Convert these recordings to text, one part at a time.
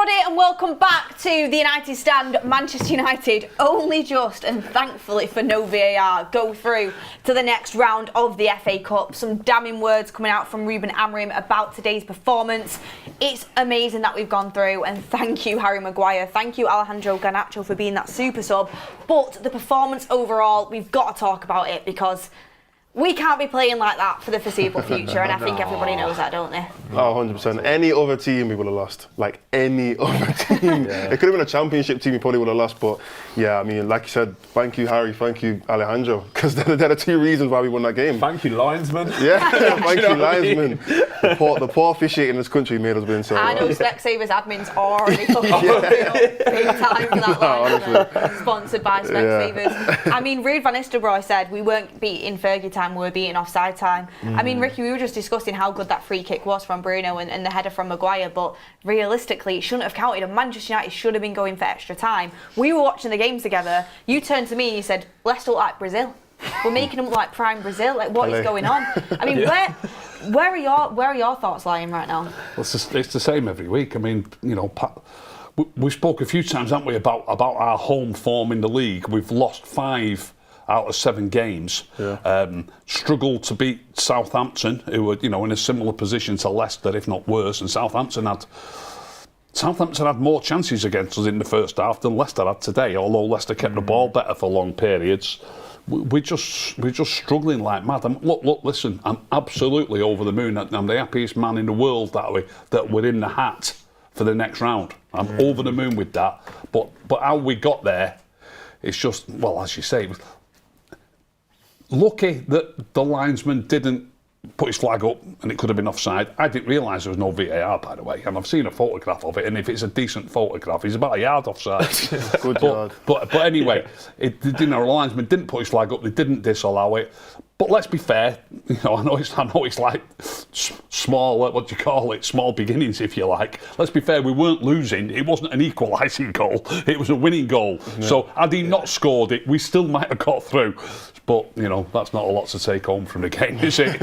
everybody, and welcome back to the United Stand. Manchester United only just, and thankfully for no VAR, go through to the next round of the FA Cup. Some damning words coming out from Ruben Amorim about today's performance. It's amazing that we've gone through, and thank you, Harry Maguire. Thank you, Garnacho, for being that super sub. But the performance overall, we've got to talk about it because we can't be playing like that for the foreseeable future, and I think everybody knows that, don't they? Oh, 100%. Any other team we would have lost. Like, any other team. It could have been a championship team we probably would have lost, but yeah, I mean, like you said, thank you, Harry, thank you, Alejandro, because they're the two reasons why we won that game. Thank you, linesman. Yeah, thank you, linesman. The poor officiating in this country made us win so I know Specsavers admins already fucking big time for that line. Sponsored by Specsavers. Yeah. I mean, Ruud van Nistelrooy said we weren't beating Fergie time, we were beating offside time. I mean, Ricky, we were just discussing how good that free kick was from Bruno and the header from Maguire, but realistically, it shouldn't have counted, and Manchester United should have been going for extra time. We were watching the game together. You turned to me and you said, Leicester look like Brazil. We're making them look like prime Brazil. Like, what is going on? I mean, where are your thoughts lying right now? Well, it's the same every week. I mean, you know, we spoke a few times, haven't we, about our home form in the league. We've lost 5 out of 7 games. Yeah. Struggled to beat Southampton, who were, you know, in a similar position to Leicester, if not worse. And Southampton had more chances against us in the first half than Leicester had today. Although Leicester kept the ball better for long periods, we're just struggling like mad. Look, listen, I'm absolutely over the moon. I'm the happiest man in the world that we're in the hat for the next round. I'm over the moon with that. But how we got there, it's just, well, as you say, lucky that the linesman didn't put his flag up and it could have been offside. I didn't realise there was no VAR, by the way, and I've seen a photograph of it, and if it's a decent photograph, he's about a yard offside. Good yard. But anyway, the linesman didn't put his flag up, they didn't disallow it. But let's be fair, you know, I know it's like small, what do you call it, small beginnings, if you like. Let's be fair, we weren't losing. It wasn't an equalising goal. It was a winning goal. Yeah. So had he not scored it, we still might have got through. But, you know, that's not a lot to take home from the game, is it?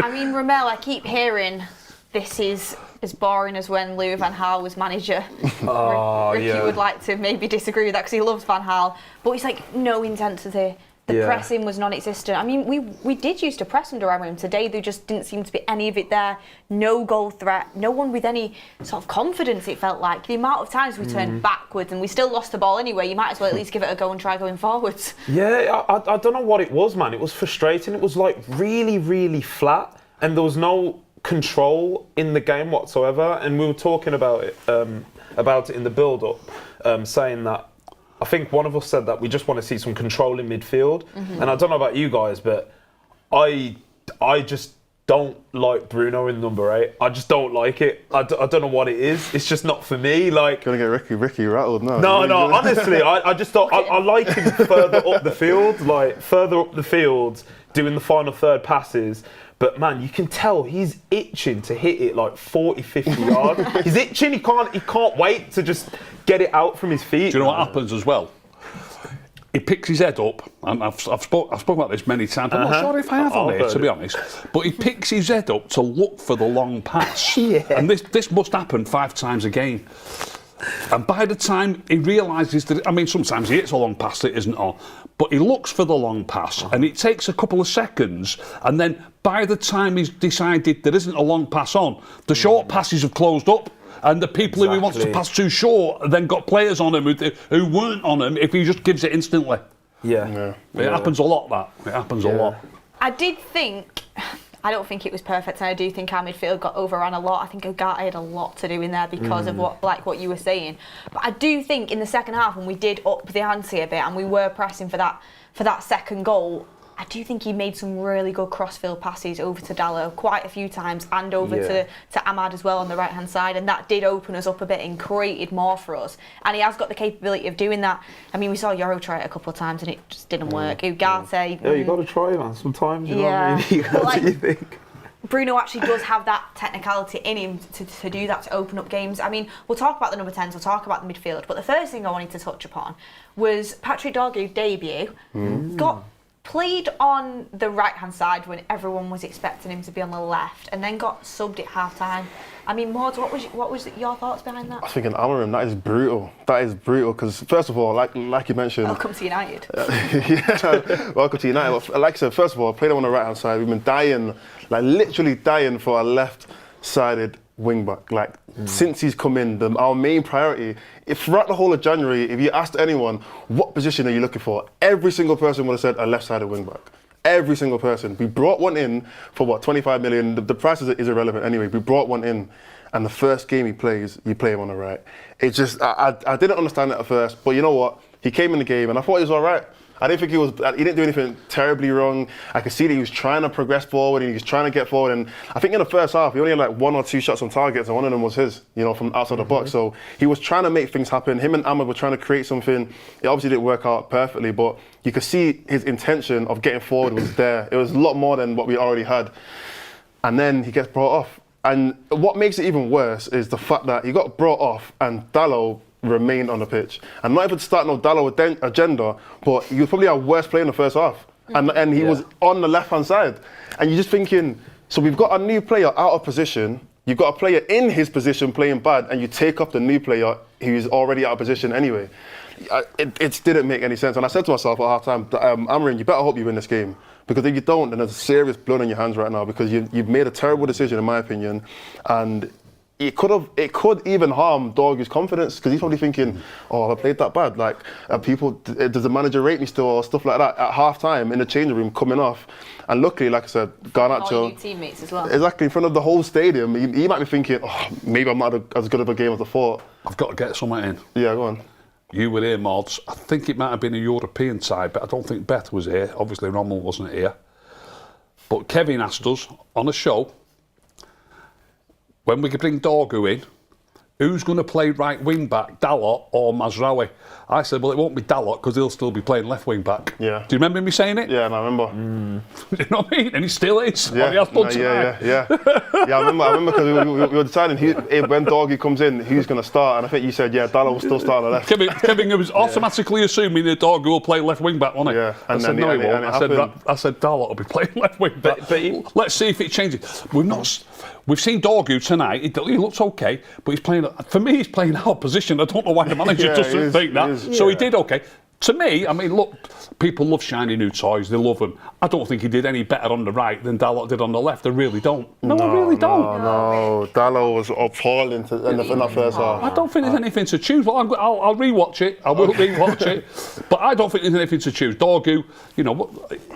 I mean, Ramel, I keep hearing this is as boring as when Louis van Gaal was manager. Ricky would like to maybe disagree with that because he loves Van Gaal. But it's like no intensity. The pressing was non-existent. I mean, we did used to press under Amorim. Today, there just didn't seem to be any of it there. No goal threat. No one with any sort of confidence, it felt like. The amount of times we turned backwards and we still lost the ball anyway, you might as well at least give it a go and try going forwards. Yeah, I don't know what it was, man. It was frustrating. It was like really, really flat, and there was no control in the game whatsoever. And we were talking about it in the build-up, saying that I think one of us said that we just want to see some control in midfield. And I don't know about you guys, but I just don't like Bruno in number 8. I just don't like it. I don't know what it is. It's just not for me. Like, gonna get Ricky rattled now. No. Honestly, I just don't. I like him further up the field, doing the final third passes. But man, you can tell he's itching to hit it like 40, 50 yards. He's itching. He can't wait to just get it out from his feet. Do you know what happens as well? He picks his head up, and I've spoken about this many times. I'm not sure if I have on here, to be honest. But he picks his head up to look for the long pass. And this must happen 5 times a game. And by the time he realises that, I mean, sometimes he hits a long pass that isn't on, but he looks for the long pass, and it takes a couple of seconds, and then by the time he's decided there isn't a long pass on, the short passes have closed up, and the people who he wants to pass too short then got players on him who weren't on him if he just gives it instantly. It happens a lot, that. It happens a lot. I don't think it was perfect, and I do think our midfield got overrun a lot. I think Ugarte had a lot to do in there because of what you were saying. But I do think in the second half, when we did up the ante a bit and we were pressing for that second goal, I do think he made some really good cross-field passes over to Dalot quite a few times, and over to Ahmad as well on the right-hand side, and that did open us up a bit and created more for us. And he has got the capability of doing that. I mean, we saw Yoro try it a couple of times and it just didn't work. Ugarte... Yeah, you got to try, man, sometimes, you know what I mean? What do you think? Bruno actually does have that technicality in him to do that, to open up games. I mean, we'll talk about the number 10s, we'll talk about the midfield, but the first thing I wanted to touch upon was Patrick Dorgu's debut. Got played on the right-hand side when everyone was expecting him to be on the left, and then got subbed at half-time. I mean, Maud, what was your thoughts behind that? I was thinking, Amorim, that is brutal. That is brutal because, first of all, like you mentioned, Welcome to United. yeah, welcome to United. Like I said, first of all, I played him on the right-hand side. We've been dying, like literally dying for a left-sided wing-back. Like since he's come in, our main priority. If throughout the whole of January, if you asked anyone what position are you looking for, every single person would have said a left-sided wing-back. Every single person. We brought one in for what, 25 million. The price is irrelevant anyway. We brought one in, and the first game he plays, you play him on the right. It just, I didn't understand it at first, but you know what? He came in the game, and I thought he was all right. I didn't think he didn't do anything terribly wrong. I could see that he was trying to progress forward and he was trying to get forward. And I think in the first half, he only had like 1 or 2 shots on targets, and one of them was his, from outside the box. So he was trying to make things happen. Him and Ahmed were trying to create something. It obviously didn't work out perfectly, but you could see his intention of getting forward was there. It was a lot more than what we already had. And then he gets brought off. And what makes it even worse is the fact that he got brought off and Dalot remained on the pitch. And not even starting no Dalot agenda, but he was probably our worst player in the first half. And he was on the left-hand side. And you're just thinking, so we've got a new player out of position, you've got a player in his position playing bad, and you take up the new player who's already out of position anyway. It didn't make any sense. And I said to myself at half-time, Amorim, you better hope you win this game. Because if you don't, then there's serious blood on your hands right now, because you've made a terrible decision, in my opinion. And it could even harm Dorgu's confidence, because he's probably thinking, oh, have I played that bad? Like, does the manager rate me still, or stuff like that at half time in the changing room coming off? And luckily, like I said, Garnacho, all your teammates as well. Exactly, in front of the whole stadium, he might be thinking, oh, maybe I'm not as good of a game as I thought. I've got to get something in. Yeah, go on. You were here, Mods. I think it might have been a European side, but I don't think Beth was here. Obviously, Rommel wasn't here. But Kevin asked us on a show, when we could bring Dorgu in, who's going to play right wing back, Dalot or Mazraoui? I said, well, it won't be Dalot because he'll still be playing left wing back. Yeah. Do you remember me saying it? Yeah, I remember. You know what I mean? And he still is. Yeah, he has done tonight. yeah. I remember because we were deciding when Dorgu comes in, who's going to start, and I think you said, yeah, Dalot will still start on the left. Kevin was automatically assuming that Dorgu will play left wing back, wasn't he? Yeah. I said, no, he won't. I said, Dalot will be playing left wing back. But let's see if it changes. We've seen Dorgu tonight. He looks okay, but he's playing. For me, he's playing out of position. I don't know why the manager doesn't think that. So he did okay. To me, I mean, look, people love shiny new toys. They love them. I don't think he did any better on the right than Dalot did on the left. I really don't. No, I really don't. No, Dalot was appalling in that first half. I don't think there's anything to choose. Well, I'll rewatch it. I will rewatch it. But I don't think there's anything to choose. Dorgu,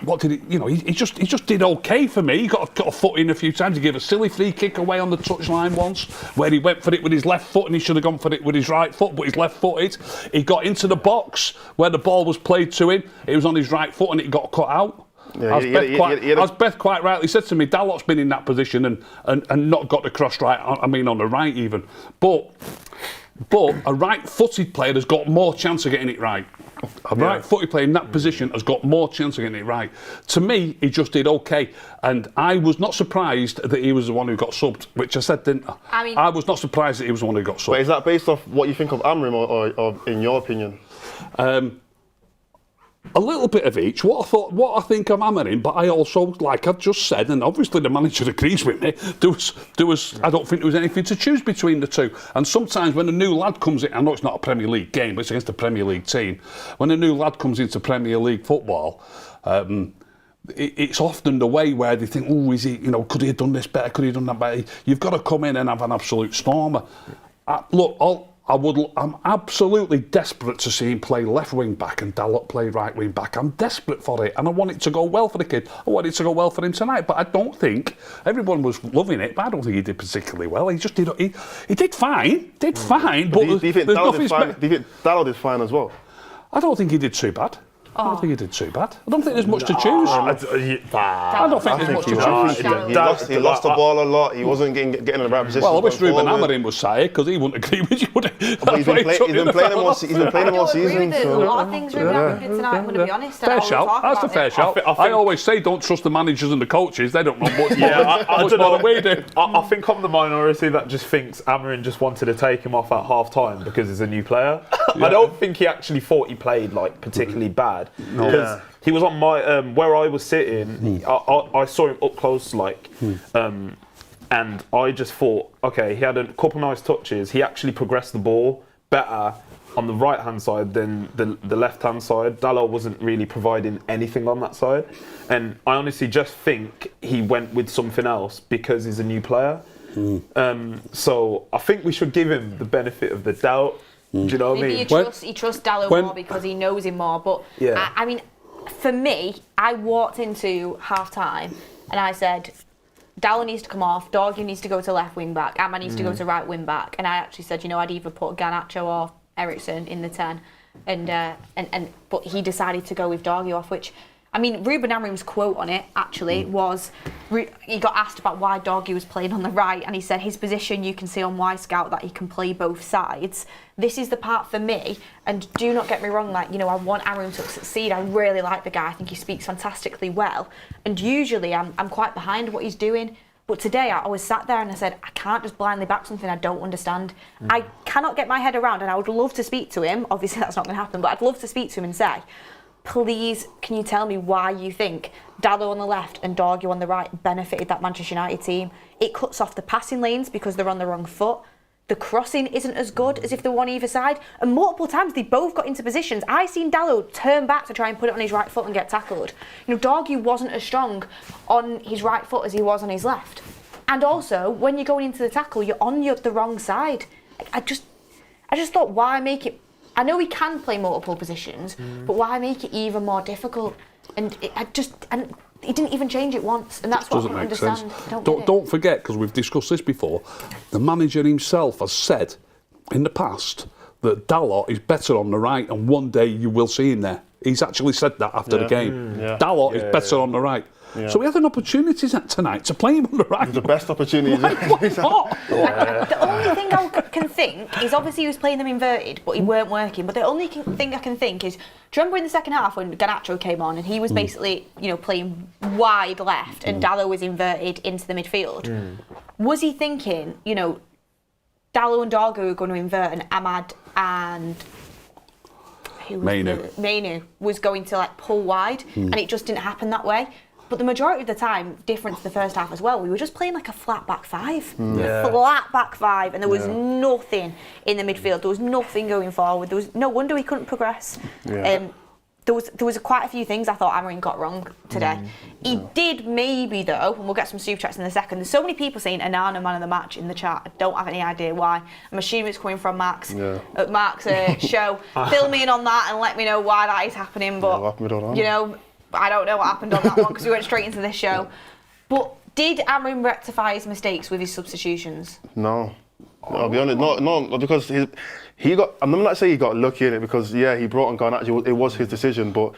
what did he? He just did okay for me. He got a foot in a few times. He gave a silly free kick away on the touchline once, where he went for it with his left foot and he should have gone for it with his right foot, but he's left-footed. He got into the box where the ball was played to him. It was on his right foot and it got cut out. Yeah, as Beth quite rightly said to me, Dalot's been in that position and not got the cross right, I mean on the right even. But a right-footed player has got more chance of getting it right. A right-footed player in that position has got more chance of getting it right. To me, he just did okay. And I was not surprised that he was the one who got subbed, which I said, didn't I? I was not surprised that he was the one who got subbed. But is that based off what you think of Amorim or in your opinion? A little bit of each. What I think of Amorim, but I also, like I've just said, and obviously the manager agrees with me, there was I don't think there was anything to choose between the two. And sometimes when a new lad comes in, I know it's not a Premier League game, but it's against a Premier League team. When a new lad comes into Premier League football, it's often the way where they think, oh, is he? Could he have done this better? Could he have done that better? You've got to come in and have an absolute stormer. I'm absolutely desperate to see him play left wing back and Dalot play right wing back. I'm desperate for it, and I want it to go well for the kid. I want it to go well for him tonight, but I don't think everyone was loving it. But I don't think he did particularly well. He just did. He did fine. Did fine. But do you think Dalot did fine as well? I don't think he did too bad. I don't think he did too bad. I don't think there's much to choose. I don't think there's much to choose. He lost the ball a lot. He wasn't getting in the right position. Well, I wish Ruben Amorim was sire because he wouldn't agree with you, would he? But he's been playing him all season. I agree with a lot of things Ruben Amorim did tonight, I'm going to be honest. Fair shout. That's a fair shout. I always say don't trust the managers and the coaches. They don't know much more than we do. I think I'm the minority that just thinks Amorim just wanted to take him off at half-time because he's a new player. I don't think he actually thought he played like particularly bad. Because he was on my where I was sitting. I saw him up close, like, and I just thought, okay, he had a couple nice touches. He actually progressed the ball better on the right-hand side than the left-hand side. Dalot wasn't really providing anything on that side. And I honestly just think he went with something else because he's a new player. So I think we should give him the benefit of the doubt. Do you know what I mean? He trusts Dalot more because he knows him more. But I mean, for me, I walked into half-time and I said, Dalot needs to come off, Dorgu needs to go to left wing back, Amma needs to go to right wing back. And I actually said, I'd either put Garnacho or Eriksen in the 10, but he decided to go with Dorgu off, which, I mean, Ruben Amorim's quote on it actually was, he got asked about why Dorgu was playing on the right, and he said his position, you can see on Y-Scout that he can play both sides. This is the part for me, and do not get me wrong, like, I want Amorim to succeed. I really like the guy. I think he speaks fantastically well, and usually I'm quite behind what he's doing. But today I was sat there and I said, I can't just blindly back something I don't understand. I cannot get my head around, and I would love to speak to him. Obviously that's not going to happen, but I'd love to speak to him and say, please, can you tell me why you think Dalot on the left and Dorgu on the right benefited that Manchester United team? It cuts off the passing lanes because they're on the wrong foot. The crossing isn't as good as if they were on either side. And multiple times they both got into positions. I seen Dalot turn back to try and put it on his right foot and get tackled. Dorgu wasn't as strong on his right foot as he was on his left. And also, when you're going into the tackle, you're on the wrong side. I just thought, why make it... I know he can play multiple positions, but why make it even more difficult? And he didn't even change it once, and that's what I don't understand. Don't forget, because we've discussed this before, the manager himself has said in the past that Dalot is better on the right, and one day you will see him there. He's actually said that after the game. Dalot is better on the right. Yeah. So we had an opportunity tonight to play him on the right. The best opportunity. Why not? The only thing I can think is, obviously he was playing them inverted, but he weren't working. But the only thing I can think is, do you remember in the second half when Garnacho came on and he was basically, playing wide left and Dalot was inverted into the midfield? Was he thinking, Dalot and Dorgu are going to invert, and Ahmad and Mainu was going to pull wide, and it just didn't happen that way? But the majority of the time, different to the first half as well, we were just playing like a flat back five. Flat back five, and there was nothing in the midfield. There was nothing going forward. There was no wonder we couldn't progress. There was quite a few things I thought Amorim got wrong today. He did maybe, though, and we'll get some super chats in a second. There's so many people saying Anana man of the match in the chat. I don't have any idea why. I'm assuming it's coming from Mark's show. Fill me in on that and let me know why that is happening. But I don't know what happened on that one because we went straight into this show. But did Amorim rectify his mistakes with his substitutions? No. I'll be honest, no, because he got. I'm not saying he got lucky in it because he brought on Garnacho. It was his decision, but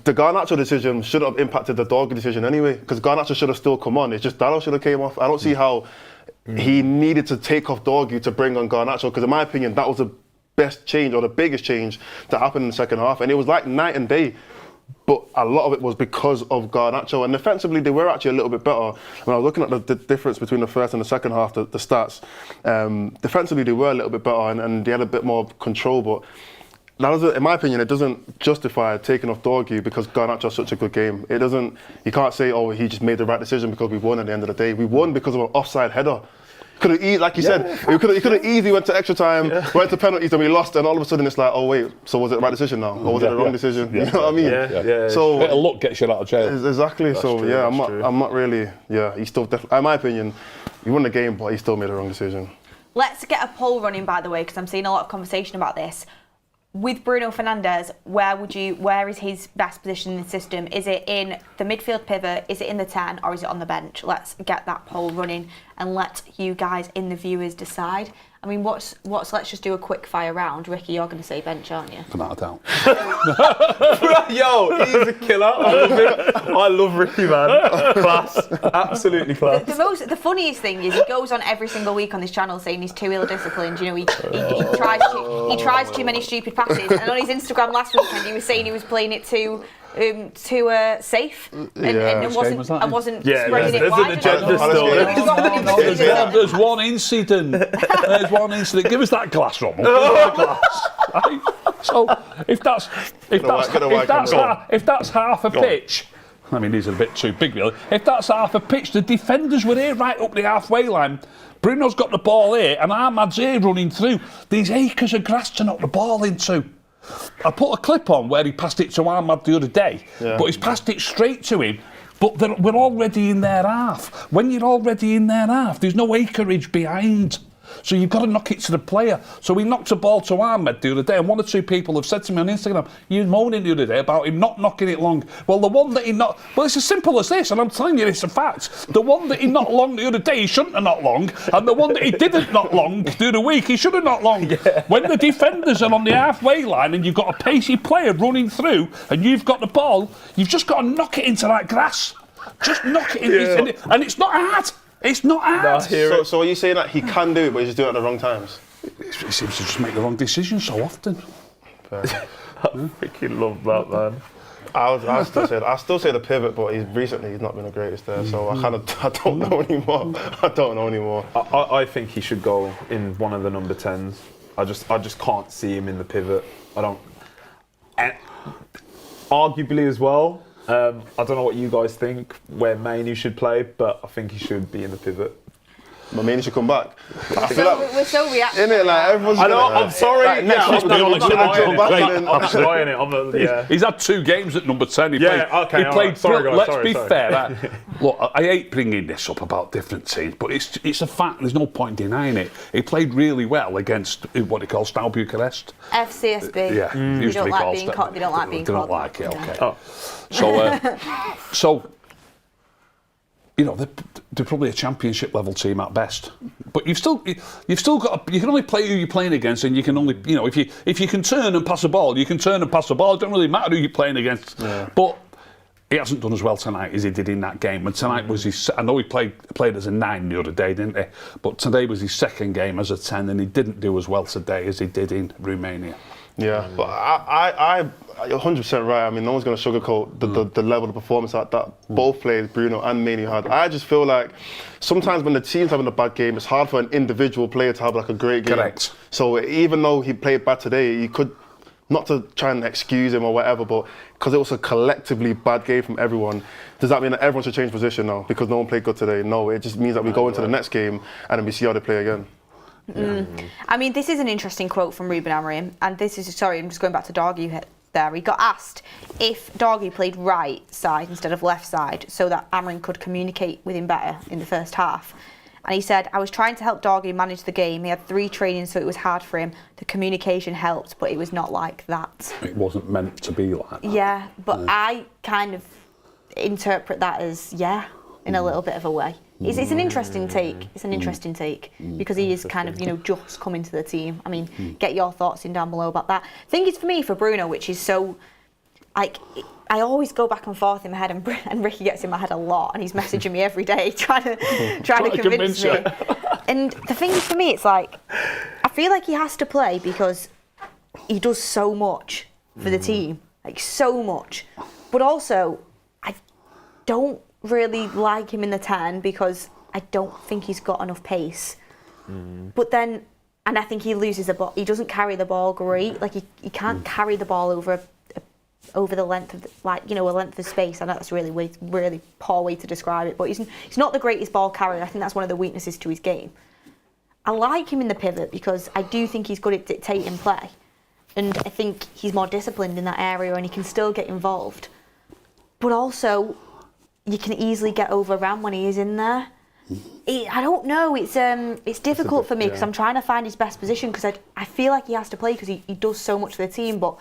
the Garnacho decision should have impacted the Dorgu decision anyway. Because Garnacho should have still come on. It's just Dalot should have came off. I don't see how he needed to take off Dorgu to bring on Garnacho. Because in my opinion, that was the best change or the biggest change that happened in the second half, and it was like night and day. But a lot of it was because of Garnacho, and defensively they were actually a little bit better. When I was looking at the difference between the first and the second half, the stats, defensively they were a little bit better and they had a bit more control. But that doesn't, in my opinion, it doesn't justify taking off Dorgu because Garnacho has such a good game. It doesn't. You can't say, oh, he just made the right decision because we won at the end of the day. We won because of an offside header. Could have, like you said, he could have easily went to extra time, went to penalties, and we lost. And all of a sudden, it's like, oh wait, so was it the right decision now, or was it the wrong decision? You know what I mean? So bit of luck gets you out of jail. Exactly. That's so true, I'm not really. Yeah, he still definitely. In my opinion, he won the game, but he still made the wrong decision. Let's get a poll running, by the way, because I'm seeing a lot of conversation about this. With Bruno Fernandes, where is his best position in the system? Is it in the midfield pivot? Is it in the 10, or is it on the bench? Let's get that poll running and let you guys in the viewers decide. I mean, let's just do a quick fire round. Ricky, you're going to say bench, aren't you? Without a doubt. Yo, he's a killer. I love him. I love Ricky, man. Class. Absolutely class. The funniest thing is he goes on every single week on this channel saying he's too ill-disciplined. He tries too many stupid passes. And on his Instagram last weekend, he was saying he was playing it too too safe and wasn't spreading it wide. There's one incident. Give us that glass, Rob. So if that's half a pitch. I mean, these are a bit too big, really. If that's half a pitch, the defenders were here right up the halfway line. Bruno's got the ball here, and Ahmad's here running through. These acres of grass to knock the ball into. I put a clip on where he passed it to Ahmad the other day, but he's passed it straight to him. But we're already in their half. When you're already in their half, there's no acreage behind. So you've got to knock it to the player. So he knocked a ball to Ahmed the other day, and one or two people have said to me on Instagram, you were moaning the other day about him not knocking it long. Well, the one that he knocked... Well, it's as simple as this, and I'm telling you it's a fact. The one that he knocked long the other day, he shouldn't have knocked long, and the one that he didn't knock long through the week, he should have knocked long. Yeah. When the defenders are on the halfway line and you've got a pacey player running through and you've got the ball, you've just got to knock it into that grass. Just knock it in, and it's not hard. It's not hard. So are you saying that he can do it, but he's just doing it at the wrong times? He seems to just make the wrong decisions so often. I freaking love that, man. I still say the pivot, but recently he's not been the greatest there. So I don't know anymore. I think he should go in one of the number 10s. I just can't see him in the pivot. I don't. And arguably as well. I don't know what you guys think where Mainoo should play, but I think he should be in the pivot. But Mainoo should come back. We're so reactionary. Innit? Like, everyone's I know, I'm sorry. I'm enjoying it. He's had 2 games at number 10. He played. Let's Sorry, be fair. Look, I hate bringing this up about different teams, but it's a fact. There's no point denying it. He played really well against what he calls Steaua Bucharest. FCSB. Yeah. They don't like being called. They don't like being called. They don't like it. Okay. Oh. So. You know, they're probably a championship level team at best. But you've still got. You can only play who you're playing against, and you can only, if you can turn and pass the ball, you can turn and pass the ball. It don't really matter who you're playing against. Yeah. But he hasn't done as well tonight as he did in that game. And tonight was his. I know he played as a 9 the other day, didn't he? But today was his second game as a 10, and he didn't do as well today as he did in Romania. Yeah, but you're 100% right. I mean, no one's going to sugarcoat the level of performance that both players, Bruno and Mainoo, had. I just feel like sometimes when the team's having a bad game, it's hard for an individual player to have like a great game. Correct. So even though he played bad today, you could, not to try and excuse him or whatever, but because it was a collectively bad game from everyone, does that mean that everyone should change position now because no one played good today? No, it just means that we go into the next game and then we see how they play again. I mean, this is an interesting quote from Ruben Amorim, and this is, sorry, I'm just going back to Dorgu there. He got asked if Dorgu played right side instead of left side so that Amorim could communicate with him better in the first half. And he said, I was trying to help Dorgu manage the game. He had 3 trainings, so it was hard for him. The communication helped, but it was not like that. It wasn't meant to be like that. Yeah, but I kind of interpret that as, in a little bit of a way. It's an interesting take. It's an interesting take because he is kind of, just coming to the team. I mean, get your thoughts in down below about that. I think it's for me, for Bruno, which is so, like, I always go back and forth in my head, and Ricky gets in my head a lot, and he's messaging me every day trying to convince me. And the thing is, for me, it's like, I feel like he has to play because he does so much for the team, like so much. But also, I don't really like him in the 10 because I don't think he's got enough pace. But then, and I think he loses the ball. He doesn't carry the ball great. Like he can't carry the ball over the length of a length of space. I know that's a really poor way to describe it, but he's not the greatest ball carrier. I think that's one of the weaknesses to his game. I like him in the pivot because I do think he's good at dictating play, and I think he's more disciplined in that area, and he can still get involved. But also, you can easily get overrun when he is in there. I don't know. It's difficult for me because I'm trying to find his best position because I feel like he has to play because he does so much for the team, but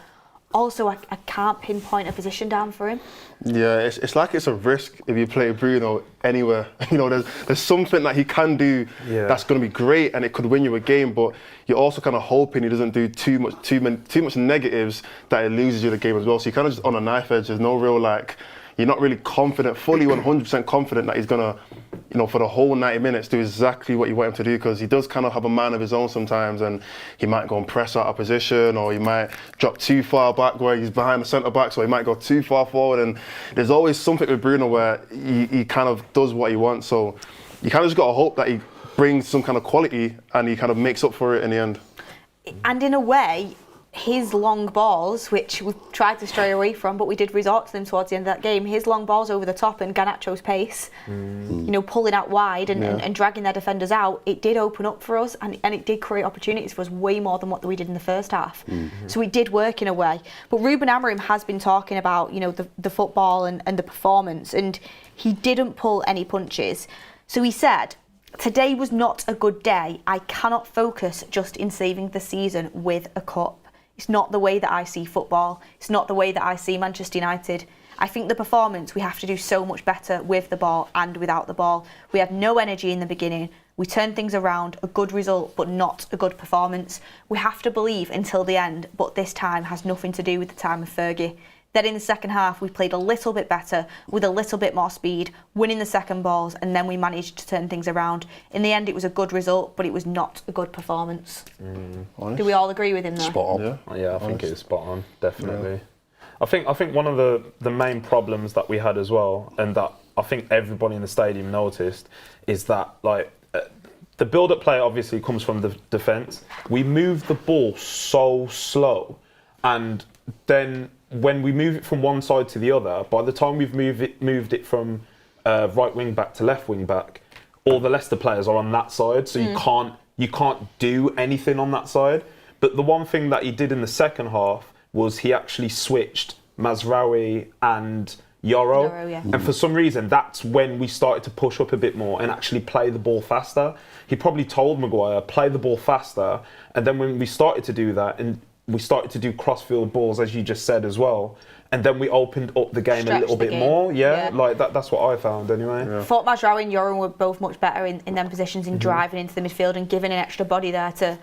also I can't pinpoint a position down for him. Yeah, it's like it's a risk if you play Bruno anywhere. There's something that he can do that's going to be great and it could win you a game, but you're also kind of hoping he doesn't do too much negatives that it loses you the game as well. So you're kind of just on a knife edge. There's no real you're not really confident, fully 100% confident that he's gonna you know, for the whole 90 minutes, do exactly what you want him to do, because he does kind of have a man of his own sometimes, and he might go and press out of position, or he might drop too far back where he's behind the centre back, so he might go too far forward. And there's always something with Bruno where he kind of does what he wants. So you kind of just got to hope that he brings some kind of quality and he kind of makes up for it in the end. And in a way, his long balls, which we tried to stray away from, but we did resort to them towards the end of that game, his long balls over the top and Garnacho's pace, you know, pulling out wide and dragging their defenders out, it did open up for us, and it did create opportunities for us way more than what we did in the first half. So we did work in a way. But Ruben Amorim has been talking about, you know, the football and the performance, and he didn't pull any punches. So he said, "Today was not a good day. I cannot focus just in saving the season with a cup. It's not the way that I see football. It's not the way that I see Manchester United. I think the performance, we have to do so much better with the ball and without the ball. We had no energy in the beginning. We turned things around, a good result, but not a good performance. We have to believe until the end, but this time has nothing to do with the time of Fergie. Then in the second half, we played a little bit better, with a little bit more speed, winning the second balls, and then we managed to turn things around. In the end, it was a good result, but it was not a good performance." Do we all agree with him there? Spot on. Yeah, I think it is spot on, definitely. I think one of the main problems that we had as well, and that I think everybody in the stadium noticed, is that like the build-up play obviously comes from the defence. We move the ball so slow, and then when we move it from one side to the other, by the time we've moved it from right wing back to left wing back, all the Leicester players are on that side, so you can't do anything on that side. But the one thing that he did in the second half was he actually switched Mazraoui and Yoro, and for some reason that's when we started to push up a bit more and actually play the ball faster. He probably told Maguire, play the ball faster, and then when we started to do that, and we started to do cross-field balls, as you just said as well, and then we opened up the game a little bit more. Like that's what I found anyway. Thought Mazraoui and Yoran were both much better in them positions, in driving into the midfield and giving an extra body there to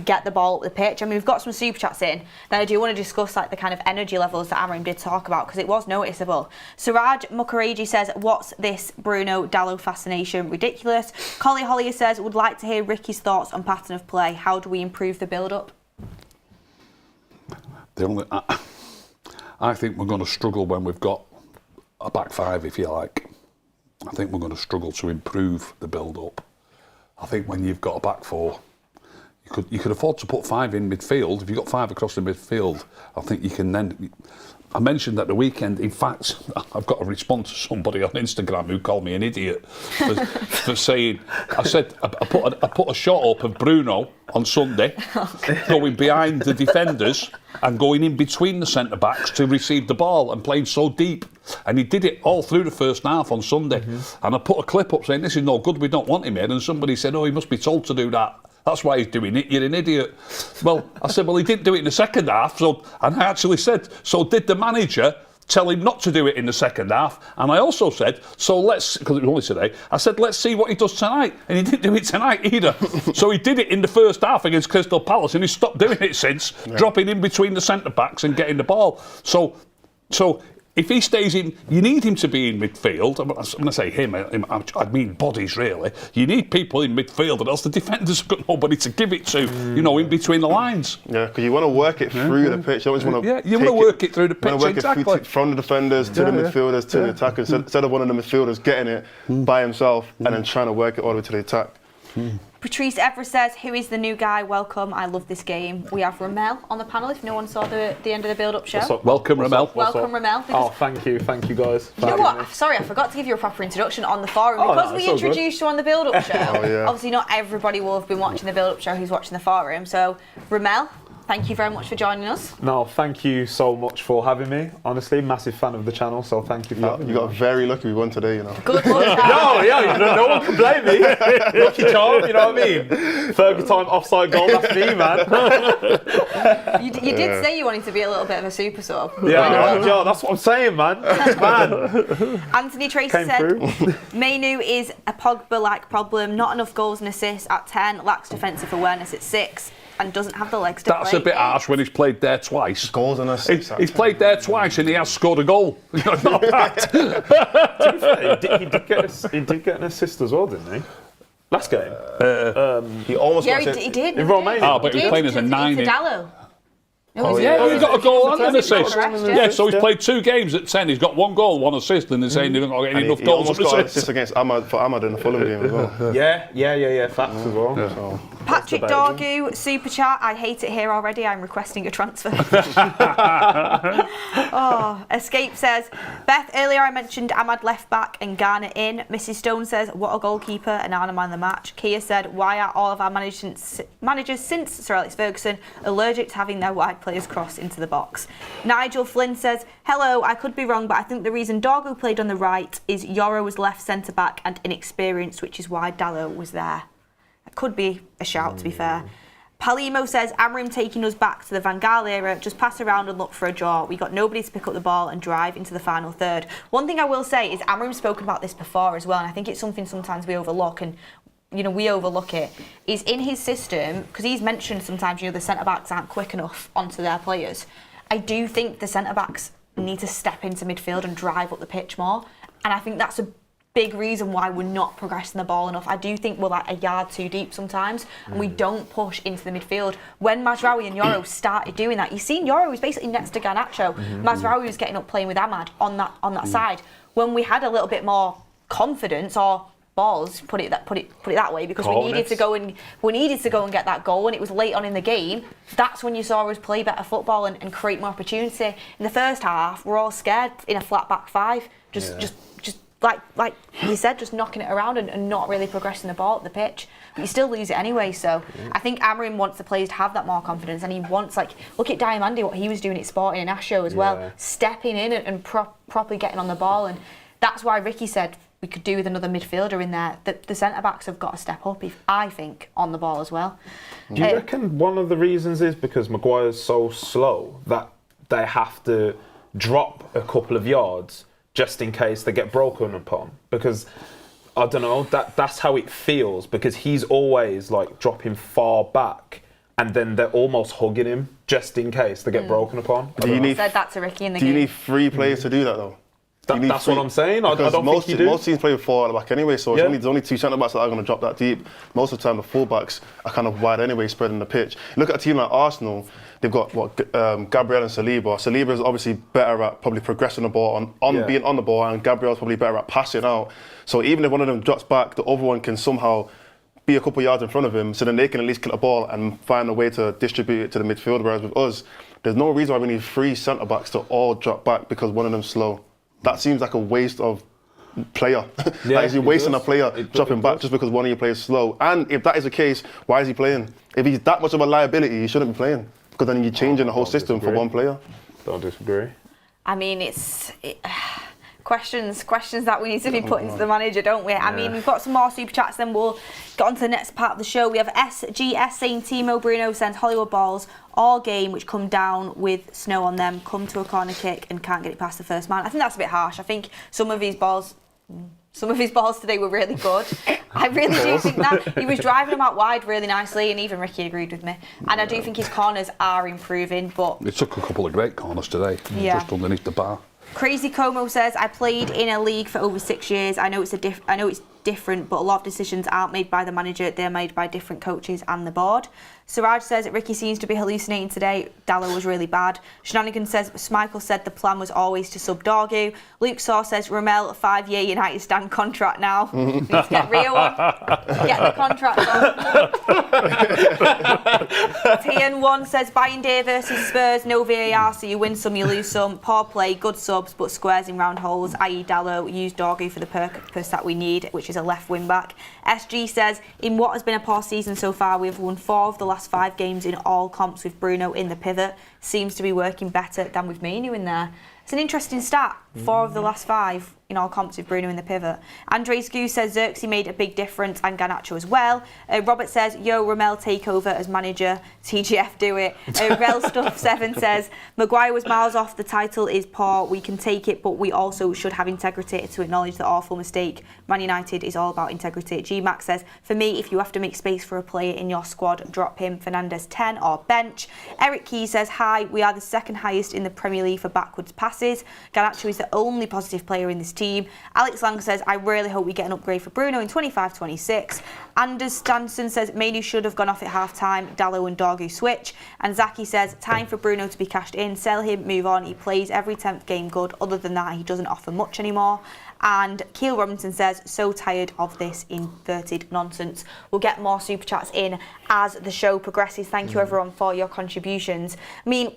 get the ball up the pitch. I mean, we've got some super chats in. Then I do want to discuss like the kind of energy levels that Amorim did talk about, because it was noticeable. Siraj Mukherjee says, "What's this Bruno Dallo fascination? Ridiculous." Collie Hollier says, "Would like to hear Ricky's thoughts on pattern of play. How do we improve the build-up?" I think we're going to struggle when we've got a back five, if you like. I think we're going to struggle to improve the build-up. I think when you've got a back four, you could afford to put five in midfield. If you've got five across the midfield, I think you can then... I mentioned at the weekend, in fact, I've got a response to somebody on Instagram who called me an idiot for saying, I said, I put a shot up of Bruno on Sunday, going behind the defenders and going in between the centre-backs to receive the ball and playing so deep. And he did it all through the first half on Sunday. And I put a clip up saying, this is no good, we don't want him here. And somebody said, oh, he must be told to do that. That's why he's doing it, you're an idiot. Well, I said, well, he didn't do it in the second half. And I actually said, so did the manager tell him not to do it in the second half? And I also said, so let's, because it was only today, I said, let's see what he does tonight. And he didn't do it tonight either. So he did it in the first half against Crystal Palace, and he stopped doing it since, dropping in between the centre-backs and getting the ball. So if he stays in, you need him to be in midfield. I'm going to say him, I mean bodies really. You need people in midfield, or else the defenders have got nobody to give it to, you know, in between the lines. Yeah, because you want to work it through the pitch. You always want to you want to work it through the pitch, exactly. From the defenders to the midfielders to the attackers, instead of one of the midfielders getting it by himself and then trying to work it all the way to the attack. Patrice Everest says, who is the new guy? Welcome, I love this game. We have Ramel on the panel, if no one saw the end of the build-up show. Welcome, Ramel. Welcome, Ramel. Oh, thank you guys. You know what? Sorry, I forgot to give you a proper introduction on the forum. Because we introduced you on the build-up show, obviously not everybody will have been watching the build-up show who's watching the forum. So, Ramel, thank you very much for joining us. No, thank you so much for having me. Honestly, massive fan of the channel, so thank you for having me. You got very lucky we won today, you know. Good luck. No one can blame me. Lucky charm, you know what I mean? Fergie time offside goal, that's me, man. You did say you wanted to be a little bit of a super sub. Yeah, that's what I'm saying, man. Anthony Tracy said, Mainu is a Pogba-like problem, not enough goals and assists at 10, lacks defensive awareness at 6. and doesn't have the legs to That's play. a bit harsh when he's played there twice. Goals and assists. He's played there twice and he has scored a goal. Not bad. To be fair, he did get an assist as well, didn't he? Last game. He almost got Yeah, he did. In Romania. But he was playing as a 9. To Dallo. Oh, he yeah. He got a goal and an assist. Correct, Yeah, so he's played 2 games at 10. He's got 1 goal, 1 assist, and they're saying he didn't get enough He goals almost and got an assists. assist against Ahmad in the Fulham game as well. Yeah. Facts as well. So. Patrick Dorgu, super chat. I hate it here already. I'm requesting a transfer. Escape says, Beth, earlier I mentioned Ahmad left back and Garner in. Mrs. Stone says, what a goalkeeper and Arna man of the match. Kia said, why are all of our managers since Sir Alex Ferguson allergic to having their wide players cross into the box? Nigel Flynn says, hello, I could be wrong, but I think the reason Dorgu played on the right is Yoro was left centre back and inexperienced, which is why Dallo was there. That could be a shout, to be fair. Palimo says, Amrim taking us back to the Van Gaal era, just pass around and look for a draw. We got nobody to pick up the ball and drive into the final third. One thing I will say is Amrim's spoken about this before as well, and I think it's something sometimes we overlook, and we overlook it, is in his system, because he's mentioned sometimes, the centre-backs aren't quick enough onto their players. I do think the centre-backs need to step into midfield and drive up the pitch more, and I think that's a big reason why we're not progressing the ball enough. I do think we're like a yard too deep sometimes, and we don't push into the midfield. When Mazraoui and Yoro started doing that, you've seen Yoro was basically next to Garnacho. Mazraoui was getting up playing with Ahmad on that side. When we had a little bit more confidence or balls, put it that way, because we needed to go and get that goal, and it was late on in the game. That's when you saw us play better football and create more opportunity. In the first half, we're all scared in a flat back 5, just like you said, just knocking it around and not really progressing the ball at the pitch. But you still lose it anyway. So I think Amrim wants the players to have that more confidence, and he wants, look at Diamandi, what he was doing at Sporting and Asho as well, stepping in and properly getting on the ball. And that's why Ricky said we could do with another midfielder in there. The centre-backs have got to step up, I think, on the ball as well. Do you reckon one of the reasons is because Maguire's so slow that they have to drop a couple of yards just in case they get broken upon? Because, I don't know, that's how it feels, because he's always dropping far back and then they're almost hugging him just in case they get broken upon. I said that to Ricky in the game. Do you need 3 players to do that though? That's what I'm saying. I don't think you do. Most teams play with 4 at the back anyway, so there's only 2 centre-backs that are going to drop that deep. Most of the time, the full-backs are kind of wide anyway, spreading the pitch. Look at a team like Arsenal. They've got Gabriel and Saliba. Saliba is obviously better at probably progressing the ball, being on the ball, and Gabriel's probably better at passing out. So even if one of them drops back, the other one can somehow be a couple of yards in front of him, so then they can at least get the ball and find a way to distribute it to the midfield. Whereas with us, there's no reason why we need 3 centre-backs to all drop back because one of them's slow. That seems like a waste of player. You're wasting a player dropping back just because one of your players is slow. And if that is the case, why is he playing? If he's that much of a liability, he shouldn't be playing. Because then you're changing the whole system for one player. Don't disagree. I mean, questions that we need to be putting to the manager, don't we? I mean, we've got some more super chats, then we'll get on to the next part of the show. We have SGS saying Timo Bruno sends Hollywood balls all game which come down with snow on them, come to a corner kick and can't get it past the first man. I think that's a bit harsh. I think some of his balls today were really good. I really do think that. He was driving them out wide really nicely, and even Ricky agreed with me. And I do think his corners are improving, but It took a couple of great corners today, just underneath the bar. Crazy Como says, I played in a league for over 6 years. I know it's different, but a lot of decisions aren't made by the manager. They're made by different coaches and the board. Siraj says that Ricky seems to be hallucinating today. Dallo was really bad. Shenanigan says Schmeichel said the plan was always to sub Dorgu. Luke Saw says Rommel, 5-year United stand contract now. Need to get Rio on. Get the contract on. TN1 says Bayern Day versus Spurs, no VAR, so you win some, you lose some. Poor play, good subs, but squares in round holes, i.e. Dallo. Use Dorgu for the purpose that we need, which is a left wing back. SG says, in what has been a poor season so far, we have won 4 of the last 5 games in all comps with Bruno in the pivot. Seems to be working better than with Manu in there. It's an interesting stat. 4 of the last 5 in all comps with Bruno in the pivot. Andres Goose says Xerxes made a big difference and Garnacho as well. Robert says, yo, Ramel take over as manager. TGF do it. Rel Stuff 7 says, Maguire was miles off. The title is poor. We can take it, but we also should have integrity to acknowledge the awful mistake. Man United is all about integrity. G-Max says, for me, if you have to make space for a player in your squad, drop him. Fernandes 10 or bench. Eric Key says, hi, we are the second highest in the Premier League for backwards passes. Garnacho is the only positive player in this team. Alex Lang says, I really hope we get an upgrade for Bruno in 25-26. Anders Stanson says, Manu should have gone off at half-time. Dallo and Dorgu switch. And Zaki says, time for Bruno to be cashed in. Sell him, move on. He plays every 10th game good. Other than that, he doesn't offer much anymore. And Keel Robinson says, so tired of this inverted nonsense. We'll get more super chats in as the show progresses. Thank you everyone for your contributions. I mean,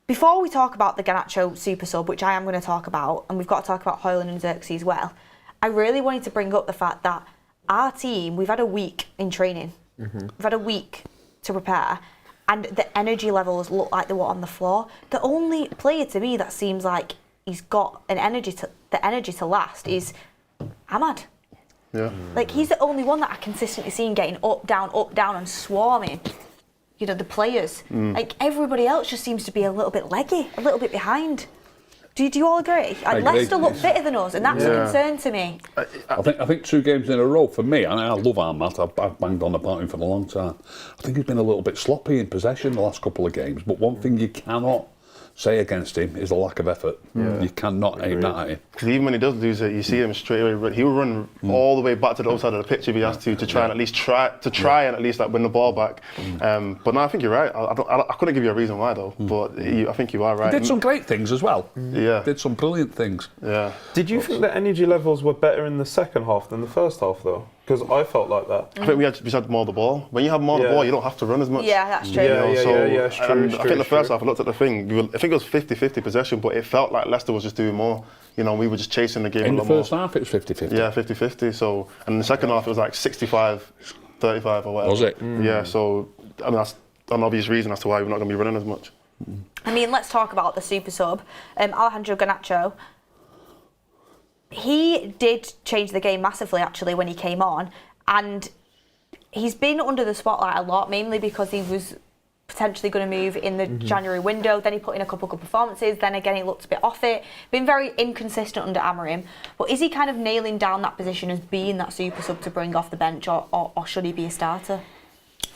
before we talk about the Garnacho super sub, which I am going to talk about, and we've got to talk about Højlund and Xerxes as well, I really wanted to bring up the fact that our team, we've had a week in training. We've had a week to prepare, and the energy levels look like they were on the floor. The only player to me that seems like he's got the energy to last is Ahmad. Yeah. Like, he's the only one that I consistently seen getting up, down, and swarming. You know, the players. Like, everybody else just seems to be a little bit leggy, a little bit behind. Do you all agree? Like, Leicester look fitter than us, and that's a concern to me. I think 2 games in a row for me, and I love Ahmad, I've banged on about him for a long time. I think he's been a little bit sloppy in possession the last couple of games, but one thing you cannot say against him is the lack of effort. You cannot aim that at him. Because even when he does lose it, you see him straight away. He'll run all the way back to the other side of the pitch if he has to try and at least try and at least like win the ball back. But no, I think you're right. I couldn't give you a reason why though. But I think you are right. He did some great things as well. Yeah. Did some brilliant things. Yeah. Did you think the energy levels were better in the second half than the first half though? Because I felt like that. I think we had more of the ball. When you have more of the ball, you don't have to run as much. Yeah, that's true. It's true. I think the first half, I looked at the thing, I think it was 50-50 possession, but it felt like Leicester was just doing more. You know, we were just chasing the game In a the lot more. first half, it was 50-50. Yeah, 50-50. So, and in the second half, it was like 65-35 or whatever. Was it? Yeah, so, I mean, that's an obvious reason as to why we're not going to be running as much. I mean, let's talk about the super sub. Alejandro Garnacho. He did change the game massively, actually, when he came on. And he's been under the spotlight a lot, mainly because he was potentially going to move in the January window. Then he put in a couple good performances. Then again, he looked a bit off it. Been very inconsistent under Amorim. But is he kind of nailing down that position as being that super sub to bring off the bench, or should he be a starter?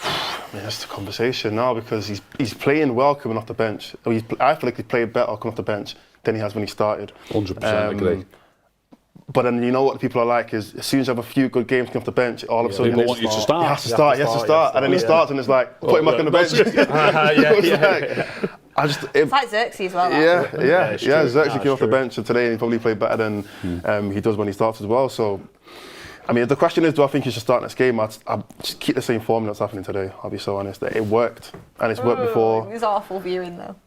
I mean, that's the conversation now because he's playing well coming off the bench. I feel like he played better coming off the bench than he has when he started. 100% agree. But then you know what the people are like is as soon as you have a few good games coming off the bench, all of a sudden People want you to start. He has to start. And then he starts and it's like, put him back on the bench. It's like Xerxes as well. Xerxes came off the bench and today he probably played better than he does when he starts as well. So, I mean, the question is, do I think he should start next game? I'd just keep the same formula that's happening today, I'll be so honest. It worked, and it's worked before. It was awful viewing though.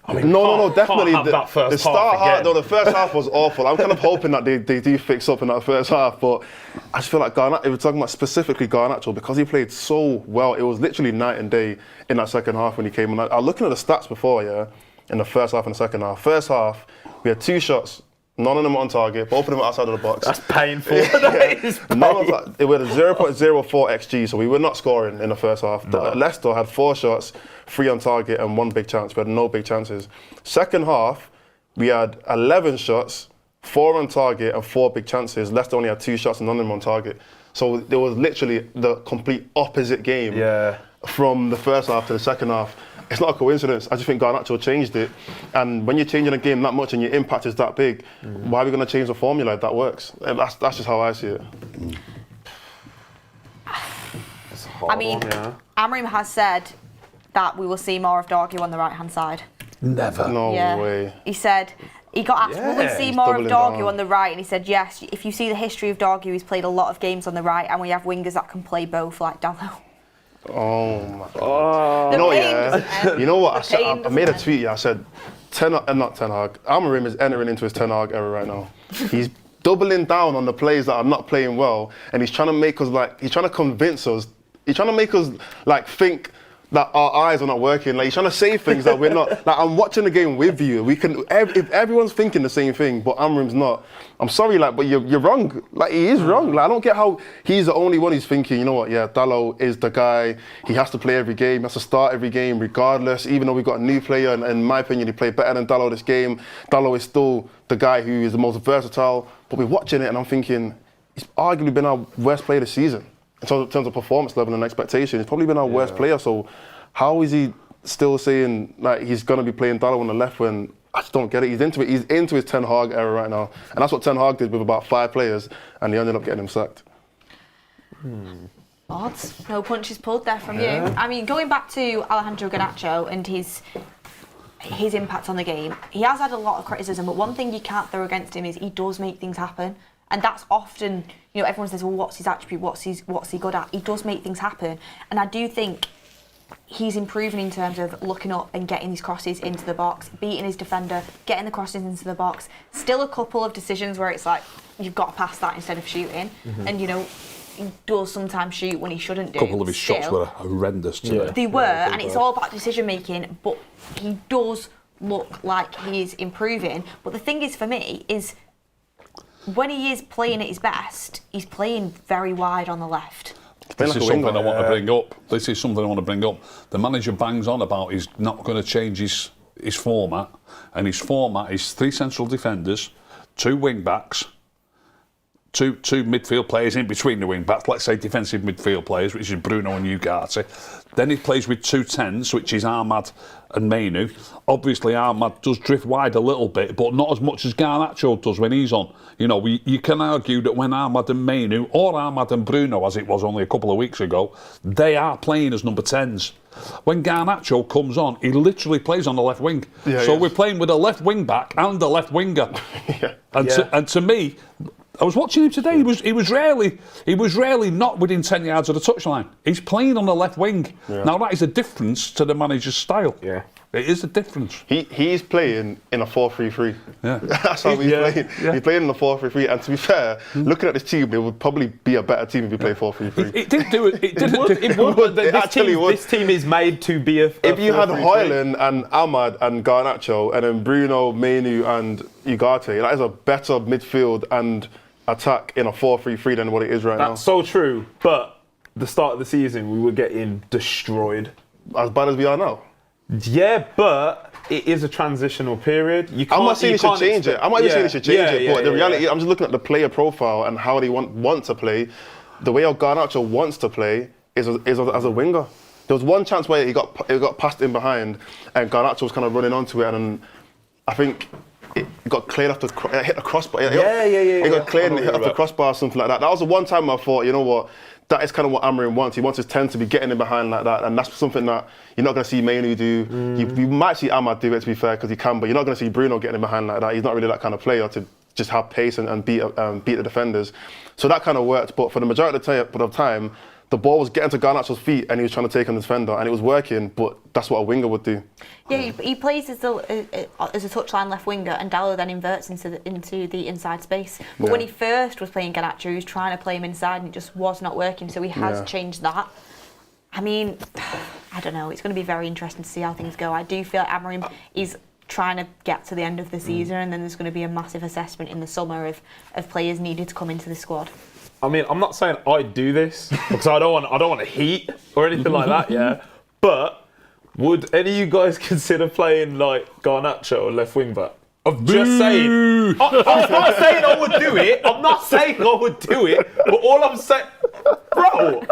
No, definitely. The first half was awful. I'm kind of hoping that they do fix up in that first half, but I just feel like Garnacho, if we're talking about specifically Garnacho, because he played so well, it was literally night and day in that second half when he came on. I was looking at the stats before, in the first half and the second half. First half, we had 2 shots. None of them on target, both of them outside of the box. That's painful. That is painful. It was a 0.04 XG, so we were not scoring in the first half. No. Leicester had 4 shots, 3 on target and 1 big chance. We had no big chances. Second half, we had 11 shots, 4 on target and 4 big chances. Leicester only had 2 shots and none of them on target. So there was literally the complete opposite game from the first half to the second half. It's not a coincidence. I just think Garnacho changed it. And when you're changing a game that much and your impact is that big, why are we going to change the formula if that works? That's just how I see it. I mean, Amorim has said that we will see more of Dorgu on the right-hand side. Never. No way. He said, he got asked, will we see more of Dorgu on the right? And he said, yes. If you see the history of Dorgu, he's played a lot of games on the right, and we have wingers that can play both, like Dallo. Oh my God. You know what? I made a tweet. I said, not Ten Hag. Amorim is entering into his Ten Hag era right now. He's doubling down on the players that are not playing well, and he's trying to make us he's trying to convince us. He's trying to make us think that our eyes are not working. Like, you're trying to say things that we're not. Like, I'm watching the game with you. We can, if everyone's thinking the same thing, but Amrim's not. I'm sorry, like, but you're wrong. Like, he is wrong. Like, I don't get how he's the only one who's thinking, you know what, yeah, Dalot is the guy. He has to play every game. He has to start every game regardless, even though we've got a new player. And in my opinion, he played better than Dalot this game. Dalot is still the guy who is the most versatile. But we're watching it and I'm thinking, he's arguably been our worst player this season. In terms of performance level and expectation, he's probably been our worst player. So how is he still saying like he's going to be playing Dalot on the left when I just don't get it? He's into it. He's into his Ten Hag era right now. And that's what Ten Hag did with about 5 players and he ended up getting him sacked. Odd. No punches pulled there from you. I mean, going back to Alejandro Garnacho and his impact on the game, he has had a lot of criticism, but one thing you can't throw against him is he does make things happen. And that's often, you know, everyone says, well, what's his attribute? What's he good at? He does make things happen. And I do think he's improving in terms of looking up and getting these crosses into the box, beating his defender, getting the crosses into the box. Still a couple of decisions where it's like, you've got to pass that instead of shooting. And, you know, he does sometimes shoot when he shouldn't do. A couple of his shots were horrendous today. They were, and it's all about decision making, but he does look like he's improving. But the thing is, for me, is when he is playing at his best, he's playing very wide on the left. This is something I want to bring up. This is something I want to bring up. The manager bangs on about he's not going to change his format, and his format is 3 central defenders, 2 wing backs, two midfield players in between the wing backs, let's say defensive midfield players, which is Bruno and Ugarte. Then he plays with 2 10s, which is Ahmad and Mainu. Obviously, Ahmad does drift wide a little bit, but not as much as Garnacho does when he's on. You know, you can argue that when Ahmad and Mainu, or Ahmad and Bruno, as it was only a couple of weeks ago, they are playing as number 10s. When Garnacho comes on, he literally plays on the left wing. Yeah, so we're playing with a left wing back and a left winger. And to me, I was watching him today. He was rarely not within 10 yards of the touchline. He's playing on the left wing. Now that is a difference to the manager's style. It is a difference. He's playing in a 4-3-3. Yeah. That's how he's playing. He's playing in a 4-3-3. And to be fair, looking at this team, it would probably be a better team if he played 4-3-3. It didn't do it. This team is made to be a if you had Højlund and Ahmad and Garnacho and then Bruno, Mainu and Ugarte, that is a better midfield and attack in a 4-3-3 than what it is right now. That's so true. But the start of the season, we were getting destroyed. As bad as we are now. Yeah, but it is a transitional period. I'm not saying he should change it. I'm not even saying he should change it. But the reality, I'm just looking at the player profile and how they want to play. The way Garnacho wants to play is as a winger. There was one chance where he got passed in behind, and Garnacho was kind of running onto it, and I think it got cleared off it hit the crossbar. It got cleared and it hit off the crossbar or something like that. That was the one time I thought, you know what? That is kind of what Amorim wants. He wants his 10 to be getting in behind like that, and that's something that you're not going to see Mainu do. You might see Ahmad do it, to be fair, because he can, but you're not going to see Bruno getting in behind like that. He's not really that kind of player to just have pace and beat the defenders. So that kind of worked, but for the majority of the time, the ball was getting to Garnacho's feet and he was trying to take on the defender, and it was working, but that's what a winger would do. Yeah, he plays as a touchline left winger, and Dalot then inverts into the inside space. But when he first was playing Garnacho, he was trying to play him inside and it just was not working, so he has changed that. I mean, I don't know, it's going to be very interesting to see how things go. I do feel like Amorim is trying to get to the end of the season, and then there's going to be a massive assessment in the summer of players needed to come into the squad. I mean, I'm not saying I'd do this because I don't want to heat or anything like that, but would any of you guys consider playing like Garnacho left wing back? I'm just saying. I'm not saying I would do it. I'm not saying I would do it. But all I'm saying, bro,